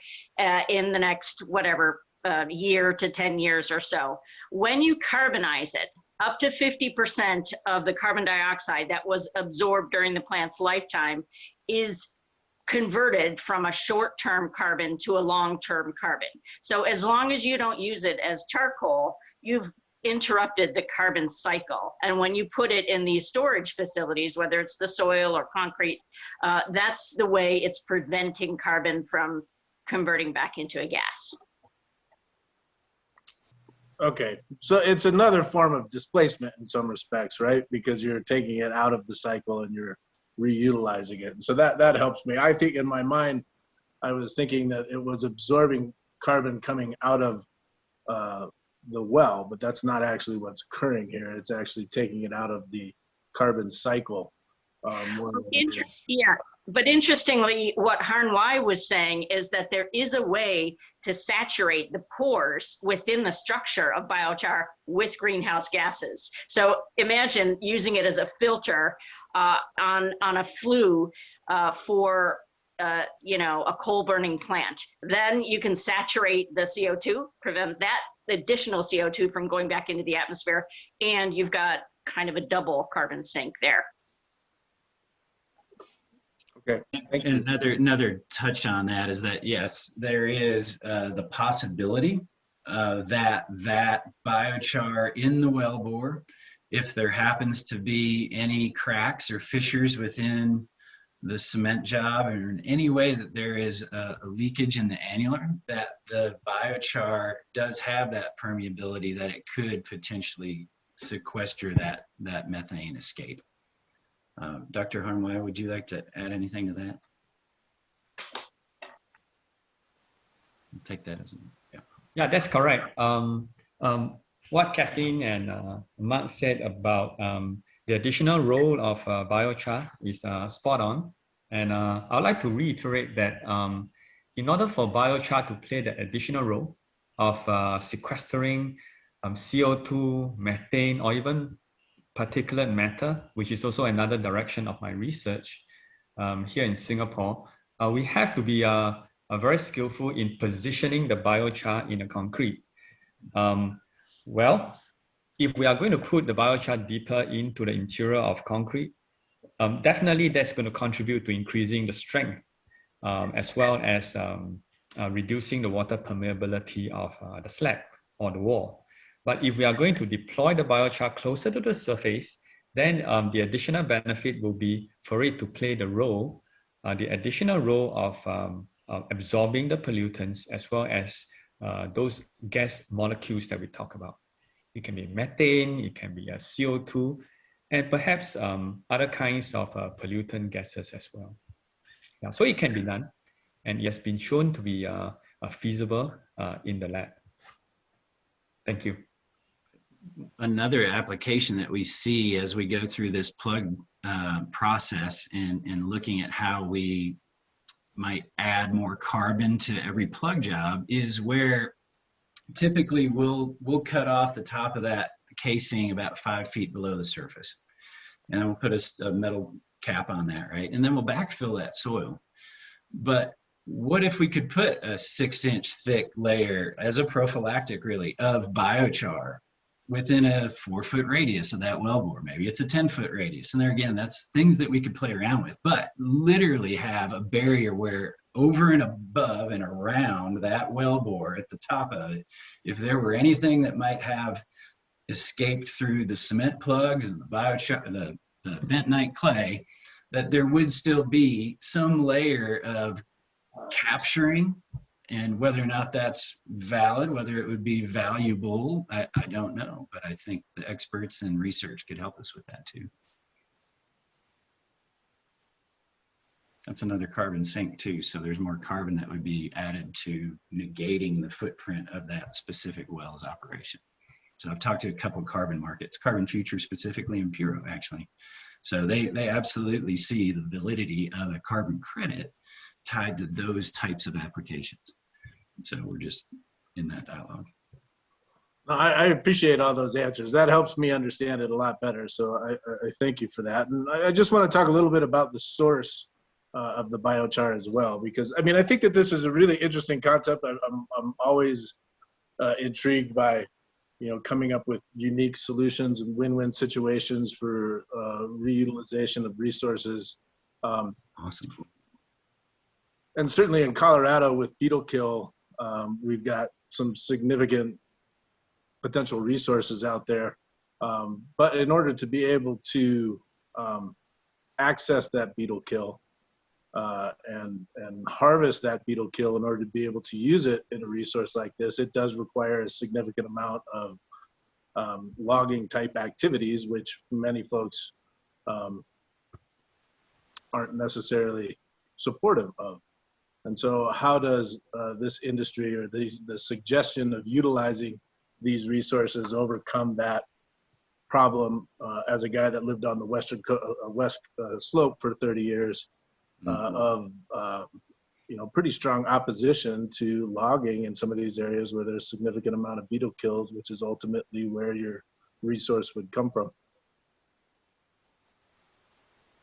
in the next whatever year to 10 years or so. When you carbonize it, up to 50% of the carbon dioxide that was absorbed during the plant's lifetime is converted from a short-term carbon to a long-term carbon. So as long as you don't use it as charcoal, you've interrupted the carbon cycle. And when you put it in these storage facilities, whether it's the soil or concrete, that's the way it's preventing carbon from converting back into a gas. Okay, so it's another form of displacement in some respects, right? Because you're taking it out of the cycle and you're reutilizing it. So that helps me. I think in my mind, I was thinking that it was absorbing carbon coming out of the well, but that's not actually what's occurring here. It's actually taking it out of the carbon cycle. Yeah, but interestingly, what Harn Wei was saying is that there is a way to saturate the pores within the structure of biochar with greenhouse gases. So imagine using it as a filter on a flue for a coal burning plant. Then you can saturate the CO2, prevent that additional CO2 from going back into the atmosphere, and you've got kind of a double carbon sink there. Okay. And another touch on that is that, yes, there is the possibility that biochar in the wellbore, if there happens to be any cracks or fissures within the cement job, or in any way that there is a leakage in the annular, that the biochar does have that permeability, that it could potentially sequester that methane escape. Dr. Harn Wei, would you like to add anything to that? I'll take that as a, yeah. Yeah, that's correct. What Kathleen and Mark said about the additional role of biochar is spot on. And I'd like to reiterate that in order for biochar to play the additional role of sequestering CO2, methane, or even particulate matter, which is also another direction of my research here in Singapore, we have to be very skillful in positioning the biochar in a concrete. Well, if we are going to put the biochar deeper into the interior of concrete, definitely that's going to contribute to increasing the strength as well as reducing the water permeability of the slab or the wall. But if we are going to deploy the biochar closer to the surface, then the additional benefit will be for it to play the role, the additional role of absorbing the pollutants as well as those gas molecules that we talk about. It can be methane, it can be CO2, and perhaps other kinds of pollutant gases as well. Yeah, so it can be done, and it has been shown to be feasible in the lab. Thank you. Another application that we see as we go through this plug process and looking at how we might add more carbon to every plug job is where typically we'll cut off the top of that casing about 5 feet below the surface. And then we'll put a metal cap on that, right? And then we'll backfill that soil. But what if we could put a 6-inch thick layer as a prophylactic, really, of biochar within a 4-foot radius of that wellbore? Maybe it's a 10-foot radius. And there again, that's things that we could play around with, but literally have a barrier where over and above and around that wellbore at the top of it, if there were anything that might have escaped through the cement plugs and the biochar, the bentonite clay, that there would still be some layer of capturing And whether or not that's valid, whether it would be valuable, I don't know. But I think the experts and research could help us with that too. That's another carbon sink too. So there's more carbon that would be added to negating the footprint of that specific well's operation. So I've talked to a couple of carbon markets, Carbon Future specifically and Puro actually. So they absolutely see the validity of a carbon credit tied to those types of applications. So we're just in that dialogue. I appreciate all those answers. That helps me understand it a lot better. So I thank you for that. And I just want to talk a little bit about the source of the biochar as well, because I mean, I think that this is a really interesting concept. I'm always intrigued by, you know, coming up with unique solutions and win-win situations for reutilization of resources. Awesome. And certainly in Colorado with beetle kill, we've got some significant potential resources out there. But in order to be able to access that beetle kill and harvest that beetle kill in order to be able to use it in a resource like this, it does require a significant amount of logging type activities, which many folks aren't necessarily supportive of. And so how does this industry or the suggestion of utilizing these resources overcome that problem? As a guy that lived on the west slope for 30 years of you know, pretty strong opposition to logging in some of these areas where there's a significant amount of beetle kills, which is ultimately where your resource would come from.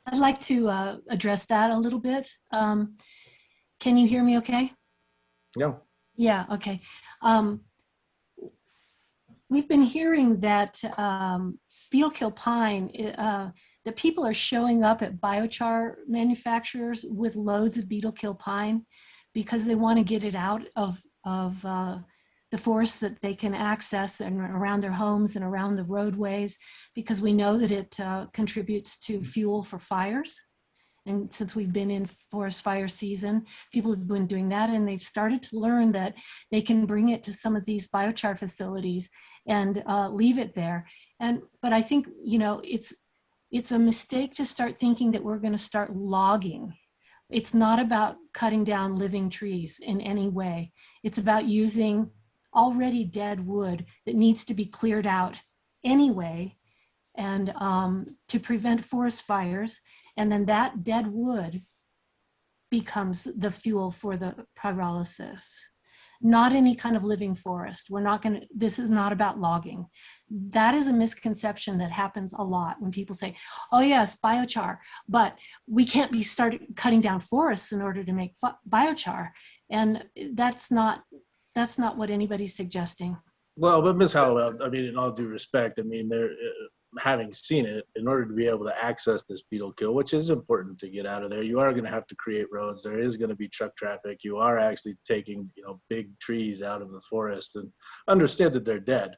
I'd like to address that a little bit. Can you hear me okay? Yeah. Yeah, okay. We've been hearing that beetle kill pine, that people are showing up at biochar manufacturers with loads of beetle kill pine because they want to get it out of the forest that they can access and around their homes and around the roadways, because we know that it contributes to fuel for fires. And since we've been in forest fire season, people have been doing that, and they've started to learn that they can bring it to some of these biochar facilities and leave it there. But I think, you know, it's a mistake to start thinking that we're going to start logging. It's not about cutting down living trees in any way. It's about using already dead wood that needs to be cleared out anyway, and to prevent forest fires. And then that dead wood becomes the fuel for the pyrolysis. Not any kind of living forest. We're not going to, this is not about logging. That is a misconception that happens a lot when people say, oh yes, biochar, but we can't be started cutting down forests in order to make biochar. And that's not what anybody's suggesting. Well, but Ms. Halliwell, I mean, in all due respect, I mean, having seen it, in order to be able to access this beetle kill, which is important to get out of there, you are going to have to create roads. There is going to be truck traffic. You are actually taking, you know, big trees out of the forest, and understand that they're dead,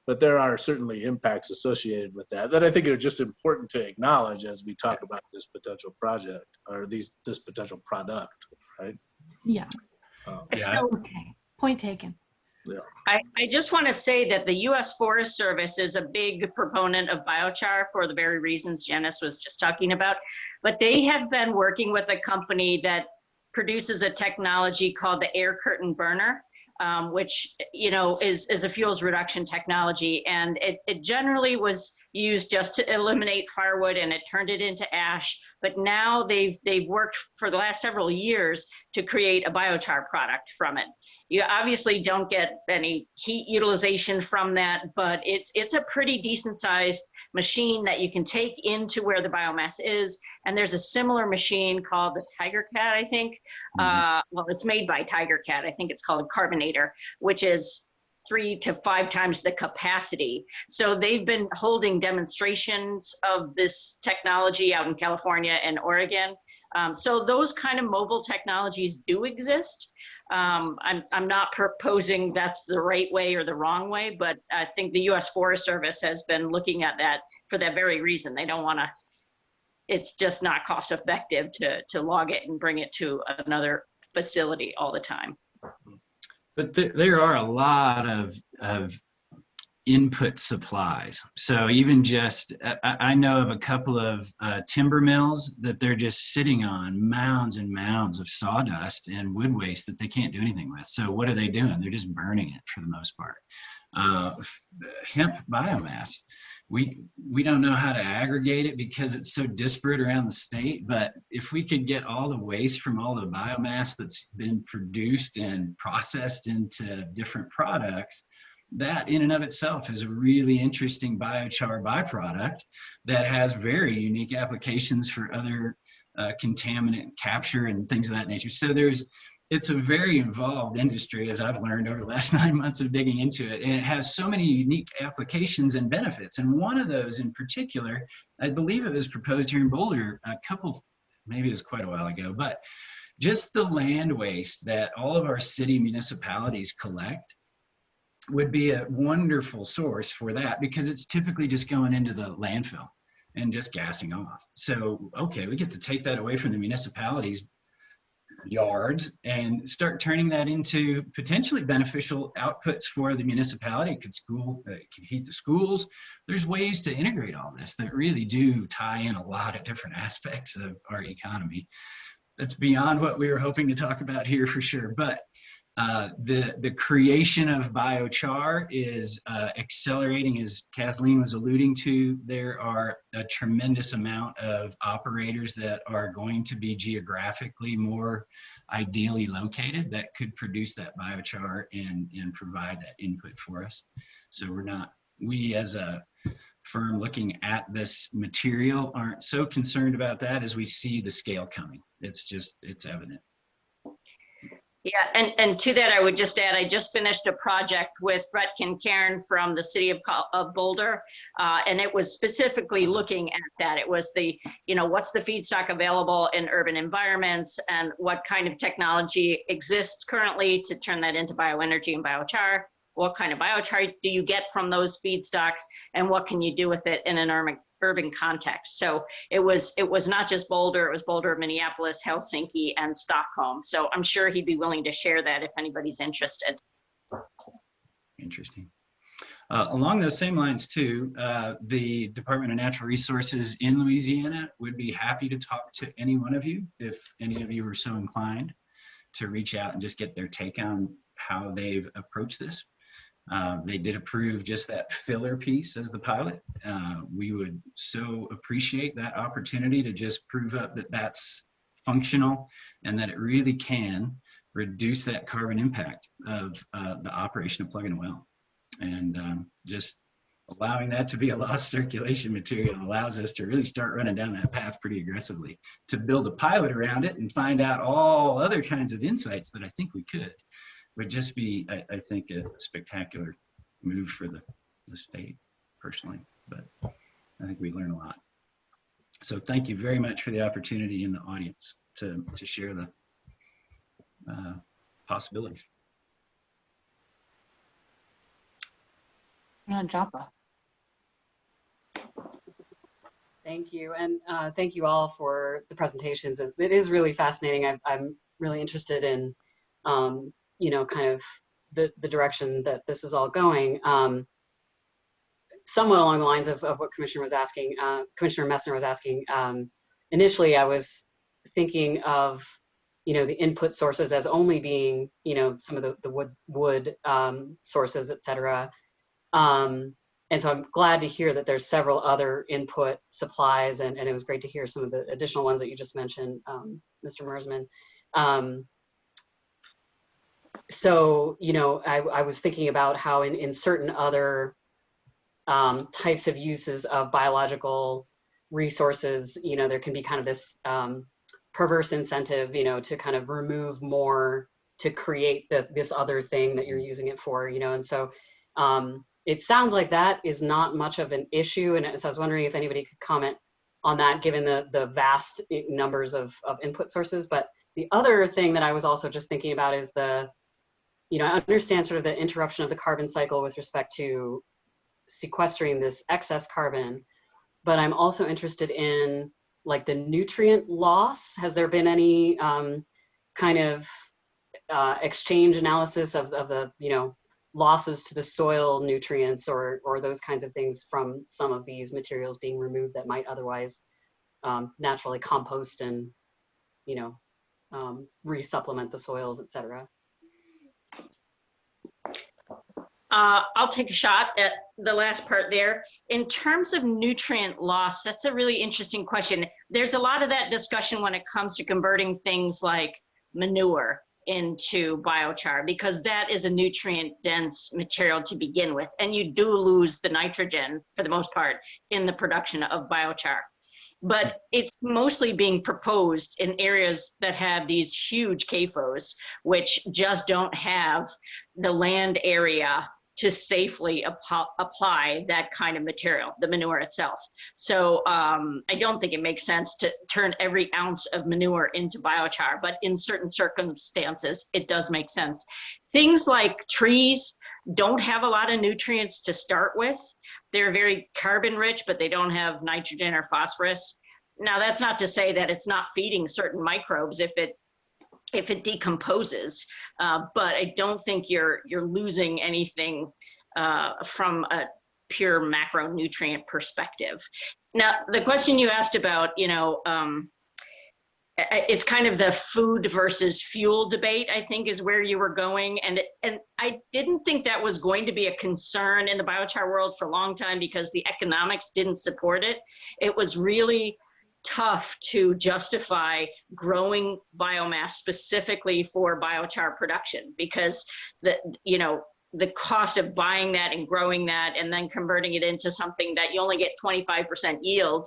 but there are certainly impacts associated with that I think are just important to acknowledge as we talk about this potential project or this potential product, right? Yeah. Yeah. So Okay. Point taken. Yeah. I just want to say that the U.S. Forest Service is a big proponent of biochar for the very reasons Janice was just talking about, but they have been working with a company that produces a technology called the air curtain burner, which, you know, is a fuels reduction technology. And it generally was used just to eliminate firewood, and it turned it into ash. But now they've worked for the last several years to create a biochar product from it. You obviously don't get any heat utilization from that, but it's a pretty decent sized machine that you can take into where the biomass is. And there's a similar machine called the Tiger Cat, I think. Well, it's made by Tiger Cat. I think it's called a Carbonator, which is 3 to 5 times the capacity. So they've been holding demonstrations of this technology out in California and Oregon. So those kind of mobile technologies do exist. I'm not proposing that's the right way or the wrong way, but I think the U.S. Forest Service has been looking at that for that very reason. They don't want to, it's just not cost effective to log it and bring it to another facility all the time. But there are a lot of input supplies. So even just, I know of a couple of timber mills that they're just sitting on mounds and mounds of sawdust and wood waste that they can't do anything with. So what are they doing? They're just burning it for the most part. Hemp biomass, we don't know how to aggregate it because it's so disparate around the state, but if we could get all the waste from all the biomass that's been produced and processed into different products, that in and of itself is a really interesting biochar byproduct that has very unique applications for other contaminant capture and things of that nature. So it's a very involved industry, as I've learned over the last 9 months of digging into it. And it has so many unique applications and benefits. And one of those in particular, I believe it was proposed here in Boulder maybe it was quite a while ago, but just the land waste that all of our city municipalities collect would be a wonderful source for that, because it's typically just going into the landfill and just gassing off. So, okay, we get to take that away from the municipalities' yards and start turning that into potentially beneficial outputs for the municipality. It could heat the schools. There's ways to integrate all this that really do tie in a lot of different aspects of our economy. That's beyond what we were hoping to talk about here for sure, but the creation of biochar is accelerating, as Kathleen was alluding to. There are a tremendous amount of operators that are going to be geographically more ideally located that could produce that biochar and provide that input for us. So we as a firm looking at this material aren't so concerned about that as we see the scale coming. It's evident. Yeah, and to that, I would just add, I just finished a project with Brett Kincairn from the city of Boulder, and it was specifically looking at that. It was what's the feedstock available in urban environments and what kind of technology exists currently to turn that into bioenergy and biochar. What kind of biochar do you get from those feedstocks, and what can you do with it in an urban context? So it was not just Boulder, it was Boulder, Minneapolis, Helsinki, and Stockholm. So I'm sure he'd be willing to share that if anybody's interested. Interesting. Along those same lines too, the Department of Natural Resources in Louisiana would be happy to talk to any one of you if any of you are so inclined to reach out and just get their take on how they've approached this. They did approve just that filler piece as the pilot. We would so appreciate that opportunity to just prove up that that's functional and that it really can reduce that carbon impact of the operation of plugging a well. And just allowing that to be a lost circulation material allows us to really start running down that path pretty aggressively. To build a pilot around it and find out all other kinds of insights that I think we could would just be, I think, a spectacular move for the state, personally. But I think we learn a lot. So thank you very much for the opportunity in the audience to share the possibilities. Joppa. Thank you, and thank you all for the presentations. It is really fascinating. I'm really interested in kind of the direction that this is all going. Somewhat along the lines of what Commissioner Messner was asking. Initially, I was thinking of, the input sources as only being, some of the wood sources, et cetera. And so I'm glad to hear that there's several other input supplies, and it was great to hear some of the additional ones that you just mentioned, Mr. Mearsman. So, I was thinking about how in certain other types of uses of biological resources, there can be kind of this perverse incentive, to kind of remove more to create this other thing that you're using it for, and so it sounds like that is not much of an issue. And so I was wondering if anybody could comment on that, given the vast numbers of input sources. But the other thing that I was also just thinking about is I understand sort of the interruption of the carbon cycle with respect to sequestering this excess carbon, but I'm also interested in like the nutrient loss. Has there been any kind of exchange analysis of the, losses to the soil nutrients or those kinds of things from some of these materials being removed that might otherwise naturally compost and, resupplement the soils, et cetera. I'll take a shot at the last part there. In terms of nutrient loss, that's a really interesting question. There's a lot of that discussion when it comes to converting things like manure into biochar, because that is a nutrient dense material to begin with. And you do lose the nitrogen for the most part in the production of biochar. But it's mostly being proposed in areas that have these huge CAFOs, which just don't have the land area to safely apply that kind of material, the manure itself. So I don't think it makes sense to turn every ounce of manure into biochar, but in certain circumstances, it does make sense. Things like trees don't have a lot of nutrients to start with. They're very carbon rich, but they don't have nitrogen or phosphorus. Now, that's not to say that it's not feeding certain microbes if it decomposes, but I don't think you're losing anything from a pure macronutrient perspective. Now, the question you asked about, it's kind of the food versus fuel debate, I think, is where you were going. And I didn't think that was going to be a concern in the biochar world for a long time because the economics didn't support it. It was really tough to justify growing biomass specifically for biochar production because the cost of buying that and growing that and then converting it into something that you only get 25% yield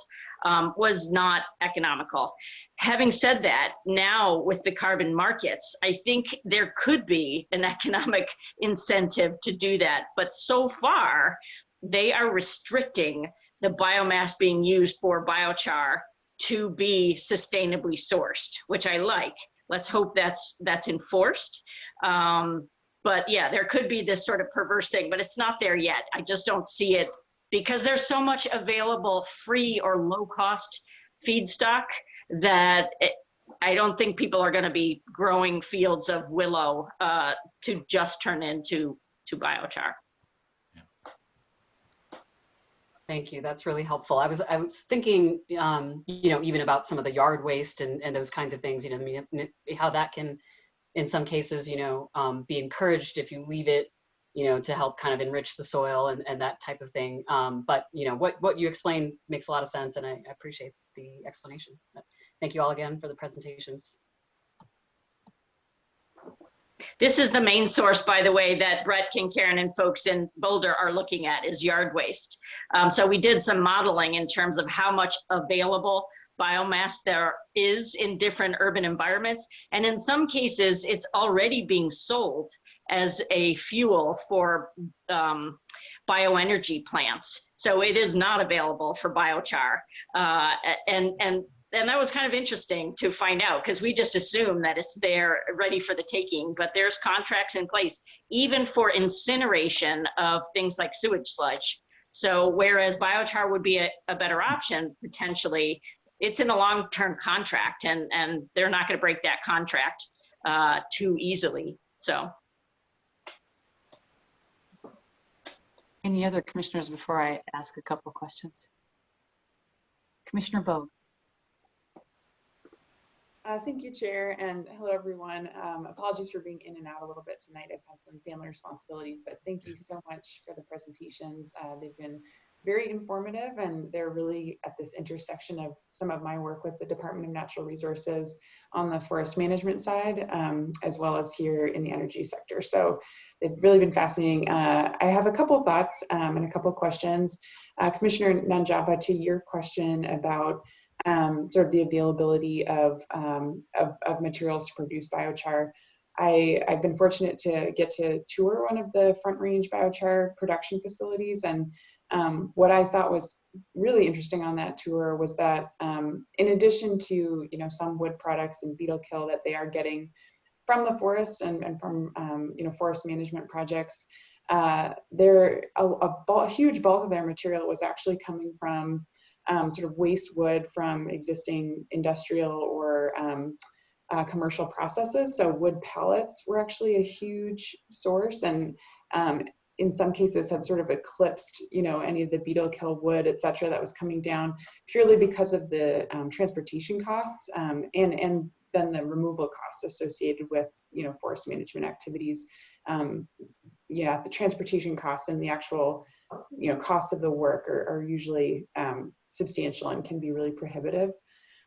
was not economical. Having said that, now with the carbon markets, I think there could be an economic incentive to do that. But so far, they are restricting the biomass being used for biochar to be sustainably sourced, which I like. Let's hope that's enforced. But yeah, there could be this sort of perverse thing, but it's not there yet. I just don't see it because there's so much available free or low cost feedstock that I don't think people are going to be growing fields of willow to just turn into biochar. Thank you. That's really helpful. I was thinking, even about some of the yard waste and those kinds of things, how that can, in some cases, be encouraged if you leave it, to help kind of enrich the soil and that type of thing. But, what you explained makes a lot of sense, and I appreciate the explanation. But thank you all again for the presentations. This is the main source, by the way, that Brett Kincairn and folks in Boulder are looking at is yard waste. So we did some modeling in terms of how much available biomass there is in different urban environments. And in some cases, it's already being sold as a fuel for bioenergy plants. So it is not available for biochar. And that was kind of interesting to find out because we just assume that it's there ready for the taking, but there's contracts in place even for incineration of things like sewage sludge. So whereas biochar would be a better option potentially, it's in a long-term contract and they're not going to break that contract too easily. So. Any other commissioners before I ask a couple of questions? Commissioner Bowe. Thank you, Chair, and hello, everyone. Apologies for being in and out a little bit tonight. I've had some family responsibilities, but thank you so much for the presentations. They've been very informative, and they're really at this intersection of some of my work with the Department of Natural Resources on the forest management side, as well as here in the energy sector. So they've really been fascinating. I have a couple thoughts and a couple questions. Commissioner Nanjaba, to your question about sort of the availability of materials to produce biochar. I've been fortunate to get to tour one of the Front Range biochar production facilities, and what I thought was really interesting on that tour was that in addition to some wood products and beetle kill that they are getting from the forest and from forest management projects, a huge bulk of their material was actually coming from sort of waste wood from existing industrial or commercial processes. So wood pellets were actually a huge source, and in some cases had sort of eclipsed, any of the beetle kill wood, et cetera, that was coming down purely because of the transportation costs and then the removal costs associated with, forest management activities. The transportation costs and the actual, costs of the work are usually substantial and can be really prohibitive.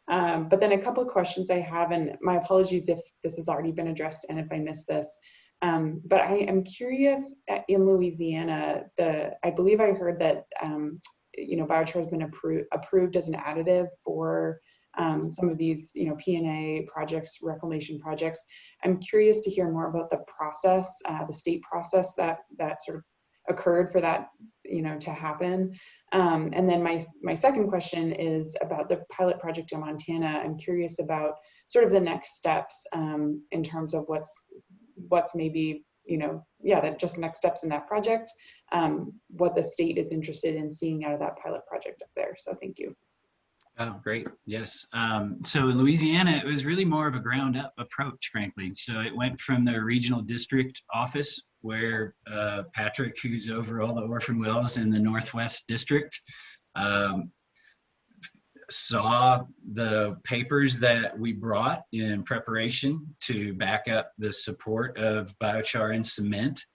But then a couple of questions I have, and my apologies if this has already been addressed and if I missed this. But I am curious, in Louisiana, I believe I heard that biochar has been approved as an additive for some of these P&A projects, reclamation projects. I'm curious to hear more about the process, the state process that sort of occurred for that to happen. And then my second question is about the pilot project in Montana. I'm curious about sort of the next steps in terms of what's maybe, just the next steps in that project, what the state is interested in seeing out of that pilot project up there. So thank you. Oh, great. Yes. So in Louisiana, it was really more of a ground up approach, frankly. So it went from the regional district office where Patrick, who's over all the orphan wells in the Northwest District, saw the papers that we brought in preparation to back up the support of biochar and cement.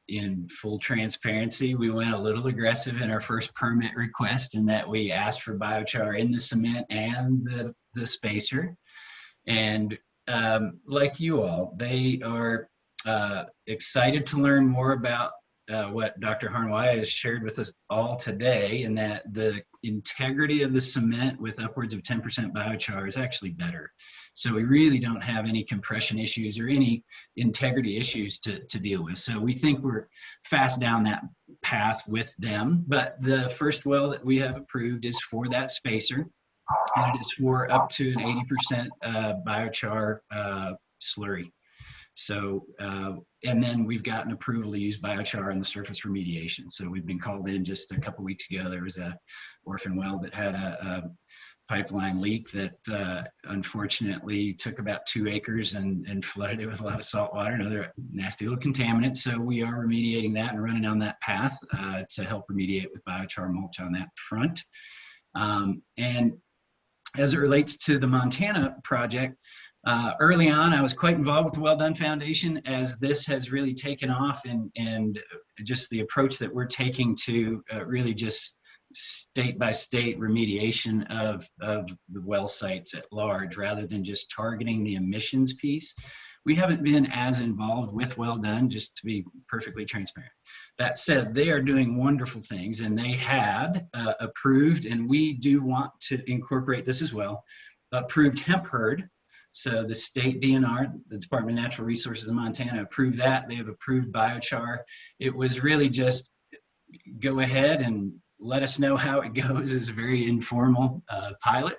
In full transparency, we went a little aggressive in our first permit request in that we asked for biochar in the cement and the spacer. And like you all, they are excited to learn more about what Dr. Harn Wei has shared with us all today, and that the integrity of the cement with upwards of 10% biochar is actually better. So we really don't have any compression issues or any integrity issues to deal with. So we think we're fast down that path with them. But the first well that we have approved is for that spacer, and it is for up to an 80% biochar slurry. So, and then we've gotten approval to use biochar in the surface remediation. So we've been called in just a couple weeks ago. There was a orphan well that had a pipeline leak that unfortunately took about 2 acres and flooded it with a lot of salt water and other nasty little contaminants. So we are remediating that and running on that path to help remediate with biochar mulch on that front. And as it relates to the Montana project, early on, I was quite involved with the Well Done Foundation as this has really taken off, and just the approach that we're taking to really just state by state remediation of the well sites at large, rather than just targeting the emissions piece. We haven't been as involved with Well Done, just to be perfectly transparent. That said, they are doing wonderful things, and they had approved, and we do want to incorporate this as well, approved hemp herd. So the state DNR, the Department of Natural Resources of Montana, approved that. They have approved biochar. It was really just go ahead and let us know how it goes. It's a very informal pilot.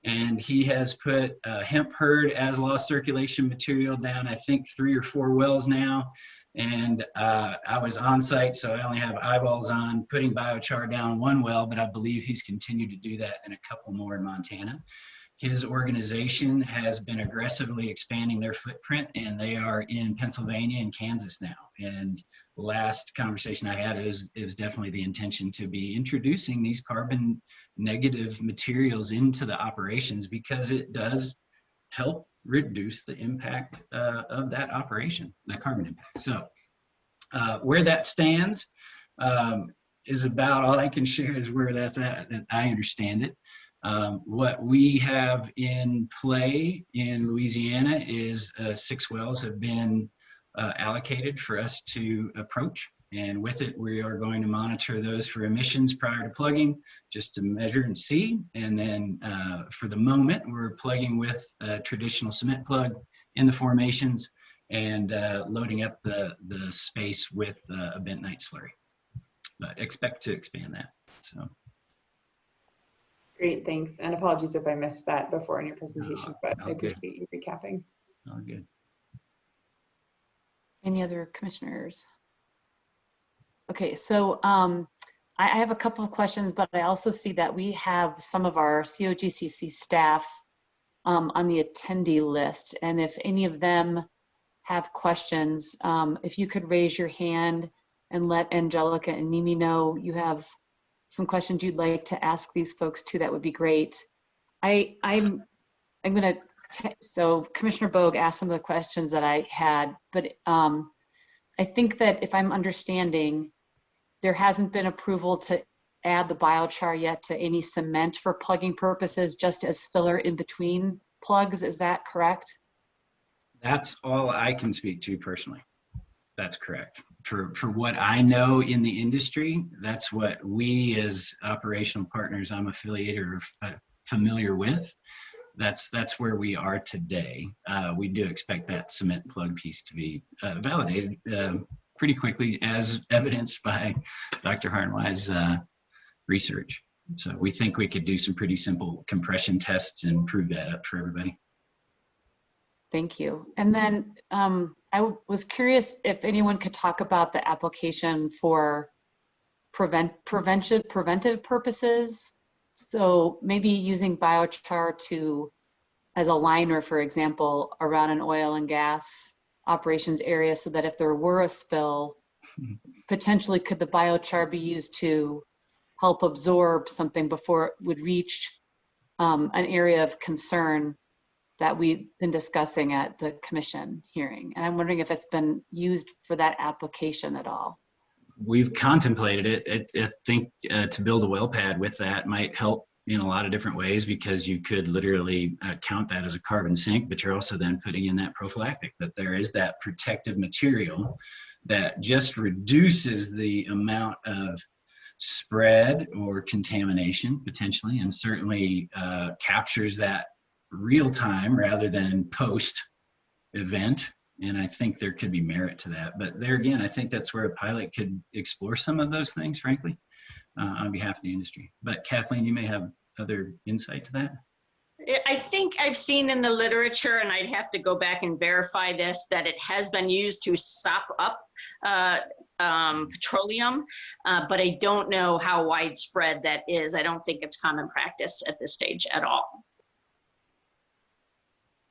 And he has put hemp herd as lost circulation material down, I think 3 or 4 wells now. And I was on site, so I only have eyeballs on putting biochar down 1 well, but I believe he's continued to do that in a couple more in Montana. His organization has been aggressively expanding their footprint, and they are in Pennsylvania and Kansas now. And the last conversation I had, it was definitely the intention to be introducing these carbon negative materials into the operations, because it does help reduce the impact of that operation, the carbon impact. So where that stands is about all I can share is where that's at, and I understand it. What we have in play in Louisiana is 6 wells have been allocated for us to approach. And with it, we are going to monitor those for emissions prior to plugging, just to measure and see. And then for the moment, we're plugging with a traditional cement plug in the formations and loading up the space with a bentonite slurry. But expect to expand that. So. Great, thanks. And apologies if I missed that before in your presentation, but I appreciate you recapping. All good. Any other commissioners? Okay, so I have a couple of questions, but I also see that we have some of our COGCC staff on the attendee list. And if any of them have questions, if you could raise your hand and let Angelica and Mimi know you have some questions you'd like to ask these folks too, that would be great. I'm gonna, so Commissioner Bogue asked some of the questions that I had, but I think that if I'm understanding, there hasn't been approval to add the biochar yet to any cement for plugging purposes, just as filler in between plugs. Is that correct? That's all I can speak to personally. That's correct. For what I know in the industry, that's what we as operational partners I'm affiliated or familiar with. That's where we are today. We do expect that cement plug piece to be validated pretty quickly, as evidenced by Dr. Harn Wei's research. So we think we could do some pretty simple compression tests and prove that up for everybody. Thank you. And then I was curious if anyone could talk about the application for preventive purposes. So maybe using biochar as a liner, for example, around an oil and gas operations area, so that if there were a spill, potentially could the biochar be used to help absorb something before it would reach an area of concern that we've been discussing at the commission hearing. And I'm wondering if it's been used for that application at all. We've contemplated it. I think to build a well pad with that might help in a lot of different ways, because you could literally count that as a carbon sink, but you're also then putting in that prophylactic, that there is that protective material that just reduces the amount of spread or contamination potentially, and certainly captures that real time rather than post event. And I think there could be merit to that. But there again, I think that's where a pilot could explore some of those things, frankly, on behalf of the industry. But Kathleen, you may have other insight to that. I think I've seen in the literature, and I'd have to go back and verify this, that it has been used to sop up petroleum, but I don't know how widespread that is. I don't think it's common practice at this stage at all.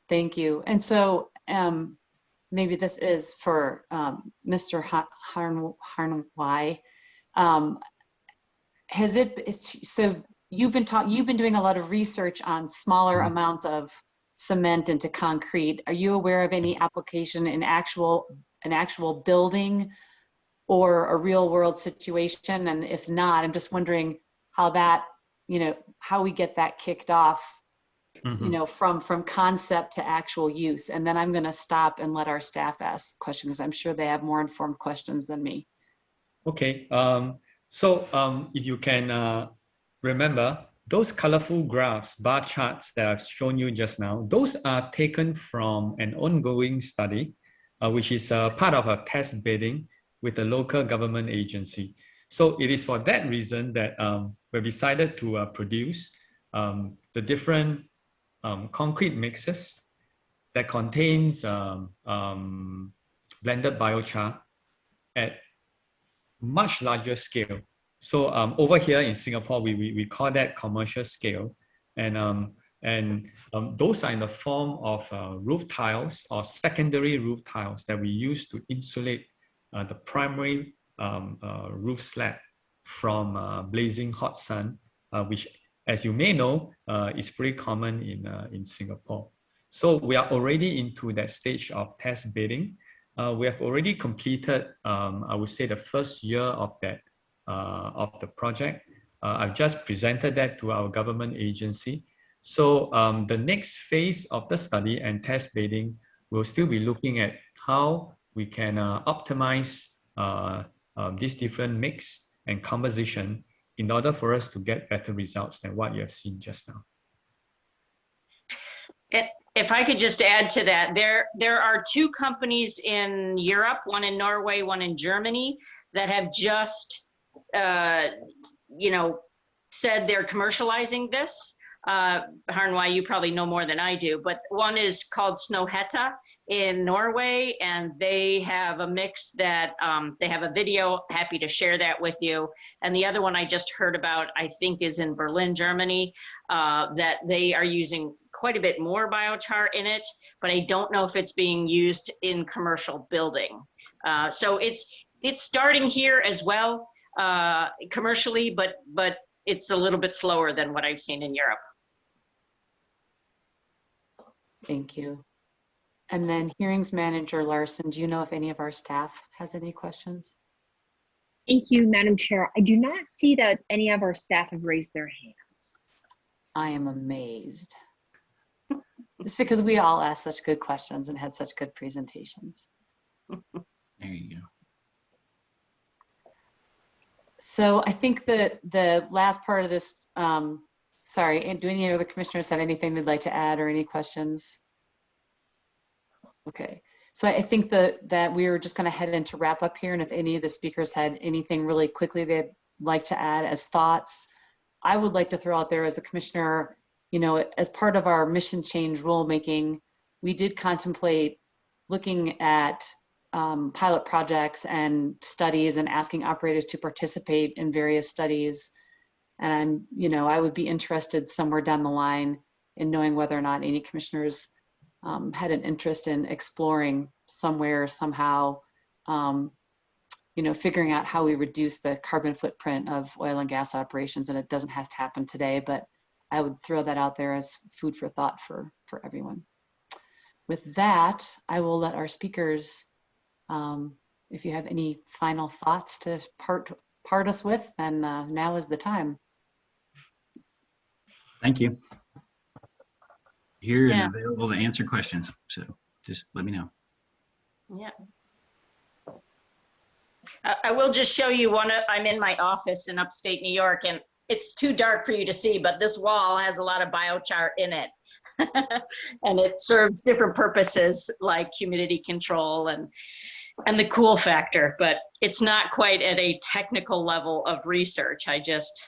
Thank you. And so maybe this is for Mr. Harn Wei. Has it, so you've been doing a lot of research on smaller amounts of cement into concrete. Are you aware of any application in an actual building or a real world situation? And if not, I'm just wondering how that, how we get that kicked off, from concept to actual use. And then I'm going to stop and let our staff ask questions. I'm sure they have more informed questions than me. Okay. If you can remember, those colorful graphs, bar charts that I've shown you just now, those are taken from an ongoing study, which is part of a test bidding with a local government agency. So it is for that reason that we decided to produce the different concrete mixes that contains blended biochar at much larger scale. So over here in Singapore, we call that commercial scale, and those are in the form of roof tiles or secondary roof tiles that we use to insulate the primary roof slab from blazing hot sun, which, as you may know, is pretty common in Singapore. So we are already into that stage of test bidding. We have already completed, I would say, the first year of that of the project. I've just presented that to our government agency. So the next phase of the study and test bidding will still be looking at how we can optimize these different mix and composition in order for us to get better results than what you have seen just now. If I could just add to that, there are two companies in Europe, one in Norway, one in Germany, that have just, said they're commercializing this. Harn Wei, you probably know more than I do, but one is called Snøhetta in Norway, and they have a mix that they have a video, happy to share that with you. And the other one I just heard about, I think is in Berlin, Germany, that they are using quite a bit more biochar in it, but I don't know if it's being used in commercial building. So it's starting here as well, commercially, but it's a little bit slower than what I've seen in Europe. Thank you. And then Hearings Manager Larson, do you know if any of our staff has any questions? Thank you, Madam Chair. I do not see that any of our staff have raised their hands. I am amazed. It's because we all asked such good questions and had such good presentations. There you go. So I think that the last part of this, sorry, do any other commissioners have anything they'd like to add or any questions? Okay, so I think that we were just going to head into wrap up here, and if any of the speakers had anything really quickly they'd like to add as thoughts, I would like to throw out there as a commissioner, you know, as part of our mission change rulemaking, we did contemplate looking at pilot projects and studies and asking operators to participate in various studies. And, you know, I would be interested somewhere down the line in knowing whether or not any commissioners had an interest in exploring somewhere, somehow, you know, figuring out how we reduce the carbon footprint of oil and gas operations. And it doesn't have to happen today, but I would throw that out there as food for thought for everyone. With that, I will let our speakers, if you have any final thoughts to part us with, then now is the time. Thank you. Here Yeah. and available to answer questions. So just let me know. Yeah. I will just show you one. I'm in my office in upstate New York, and it's too dark for you to see, but this wall has a lot of biochar in it. And it serves different purposes like humidity control and the cool factor, but it's not quite at a technical level of research. I just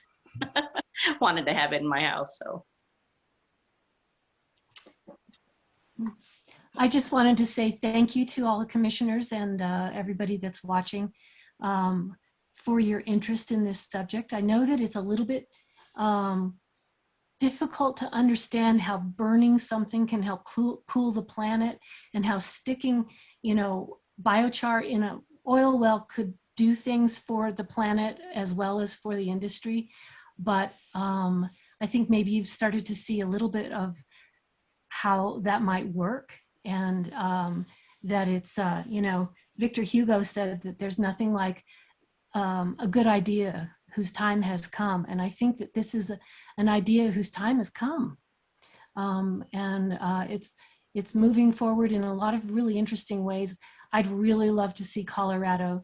wanted to have it in my house, so. I just wanted to say thank you to all the commissioners and everybody that's watching for your interest in this subject. I know that it's a little bit difficult to understand how burning something can help cool the planet, and how sticking, you know, biochar in an oil well could do things for the planet as well as for the industry. But I think maybe you've started to see a little bit of how that might work, and that it's, you know, Victor Hugo said that there's nothing like a good idea whose time has come. And I think that this is an idea whose time has come. And it's moving forward in a lot of really interesting ways. I'd really love to see Colorado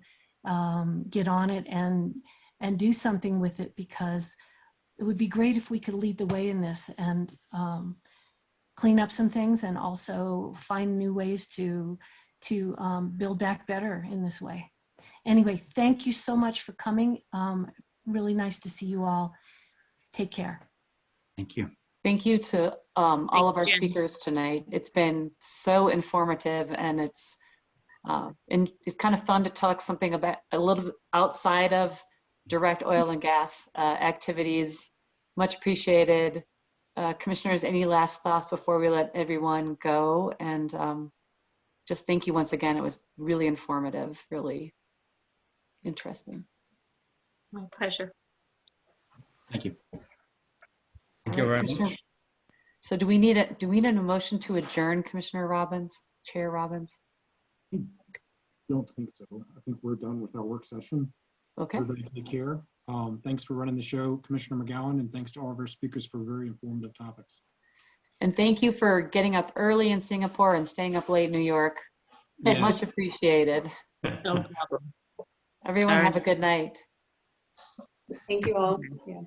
get on it and do something with it, because it would be great if we could lead the way in this and clean up some things, and also find new ways to build back better in this way. Anyway, thank you so much for coming. Really nice to see you all. Take care. Thank you. Thank you to all of our speakers tonight. It's been so informative, and it's kind of fun to talk something about a little bit outside of direct oil and gas activities. Much appreciated. Commissioners, any last thoughts before we let everyone go? And just thank you once again. It was really informative, really interesting. My pleasure. Thank you. Thank you very much. So do we need a motion to adjourn, Commissioner Robbins, Chair Robbins? I don't think so. I think we're done with our work session. Okay. Everybody take care. Thanks for running the show, Commissioner McGowan, and thanks to all of our speakers for very informative topics. And thank you for getting up early in Singapore and staying up late in New York. Yes. Much appreciated. No problem. Everyone All right. have a good night. Thank you all. Yeah.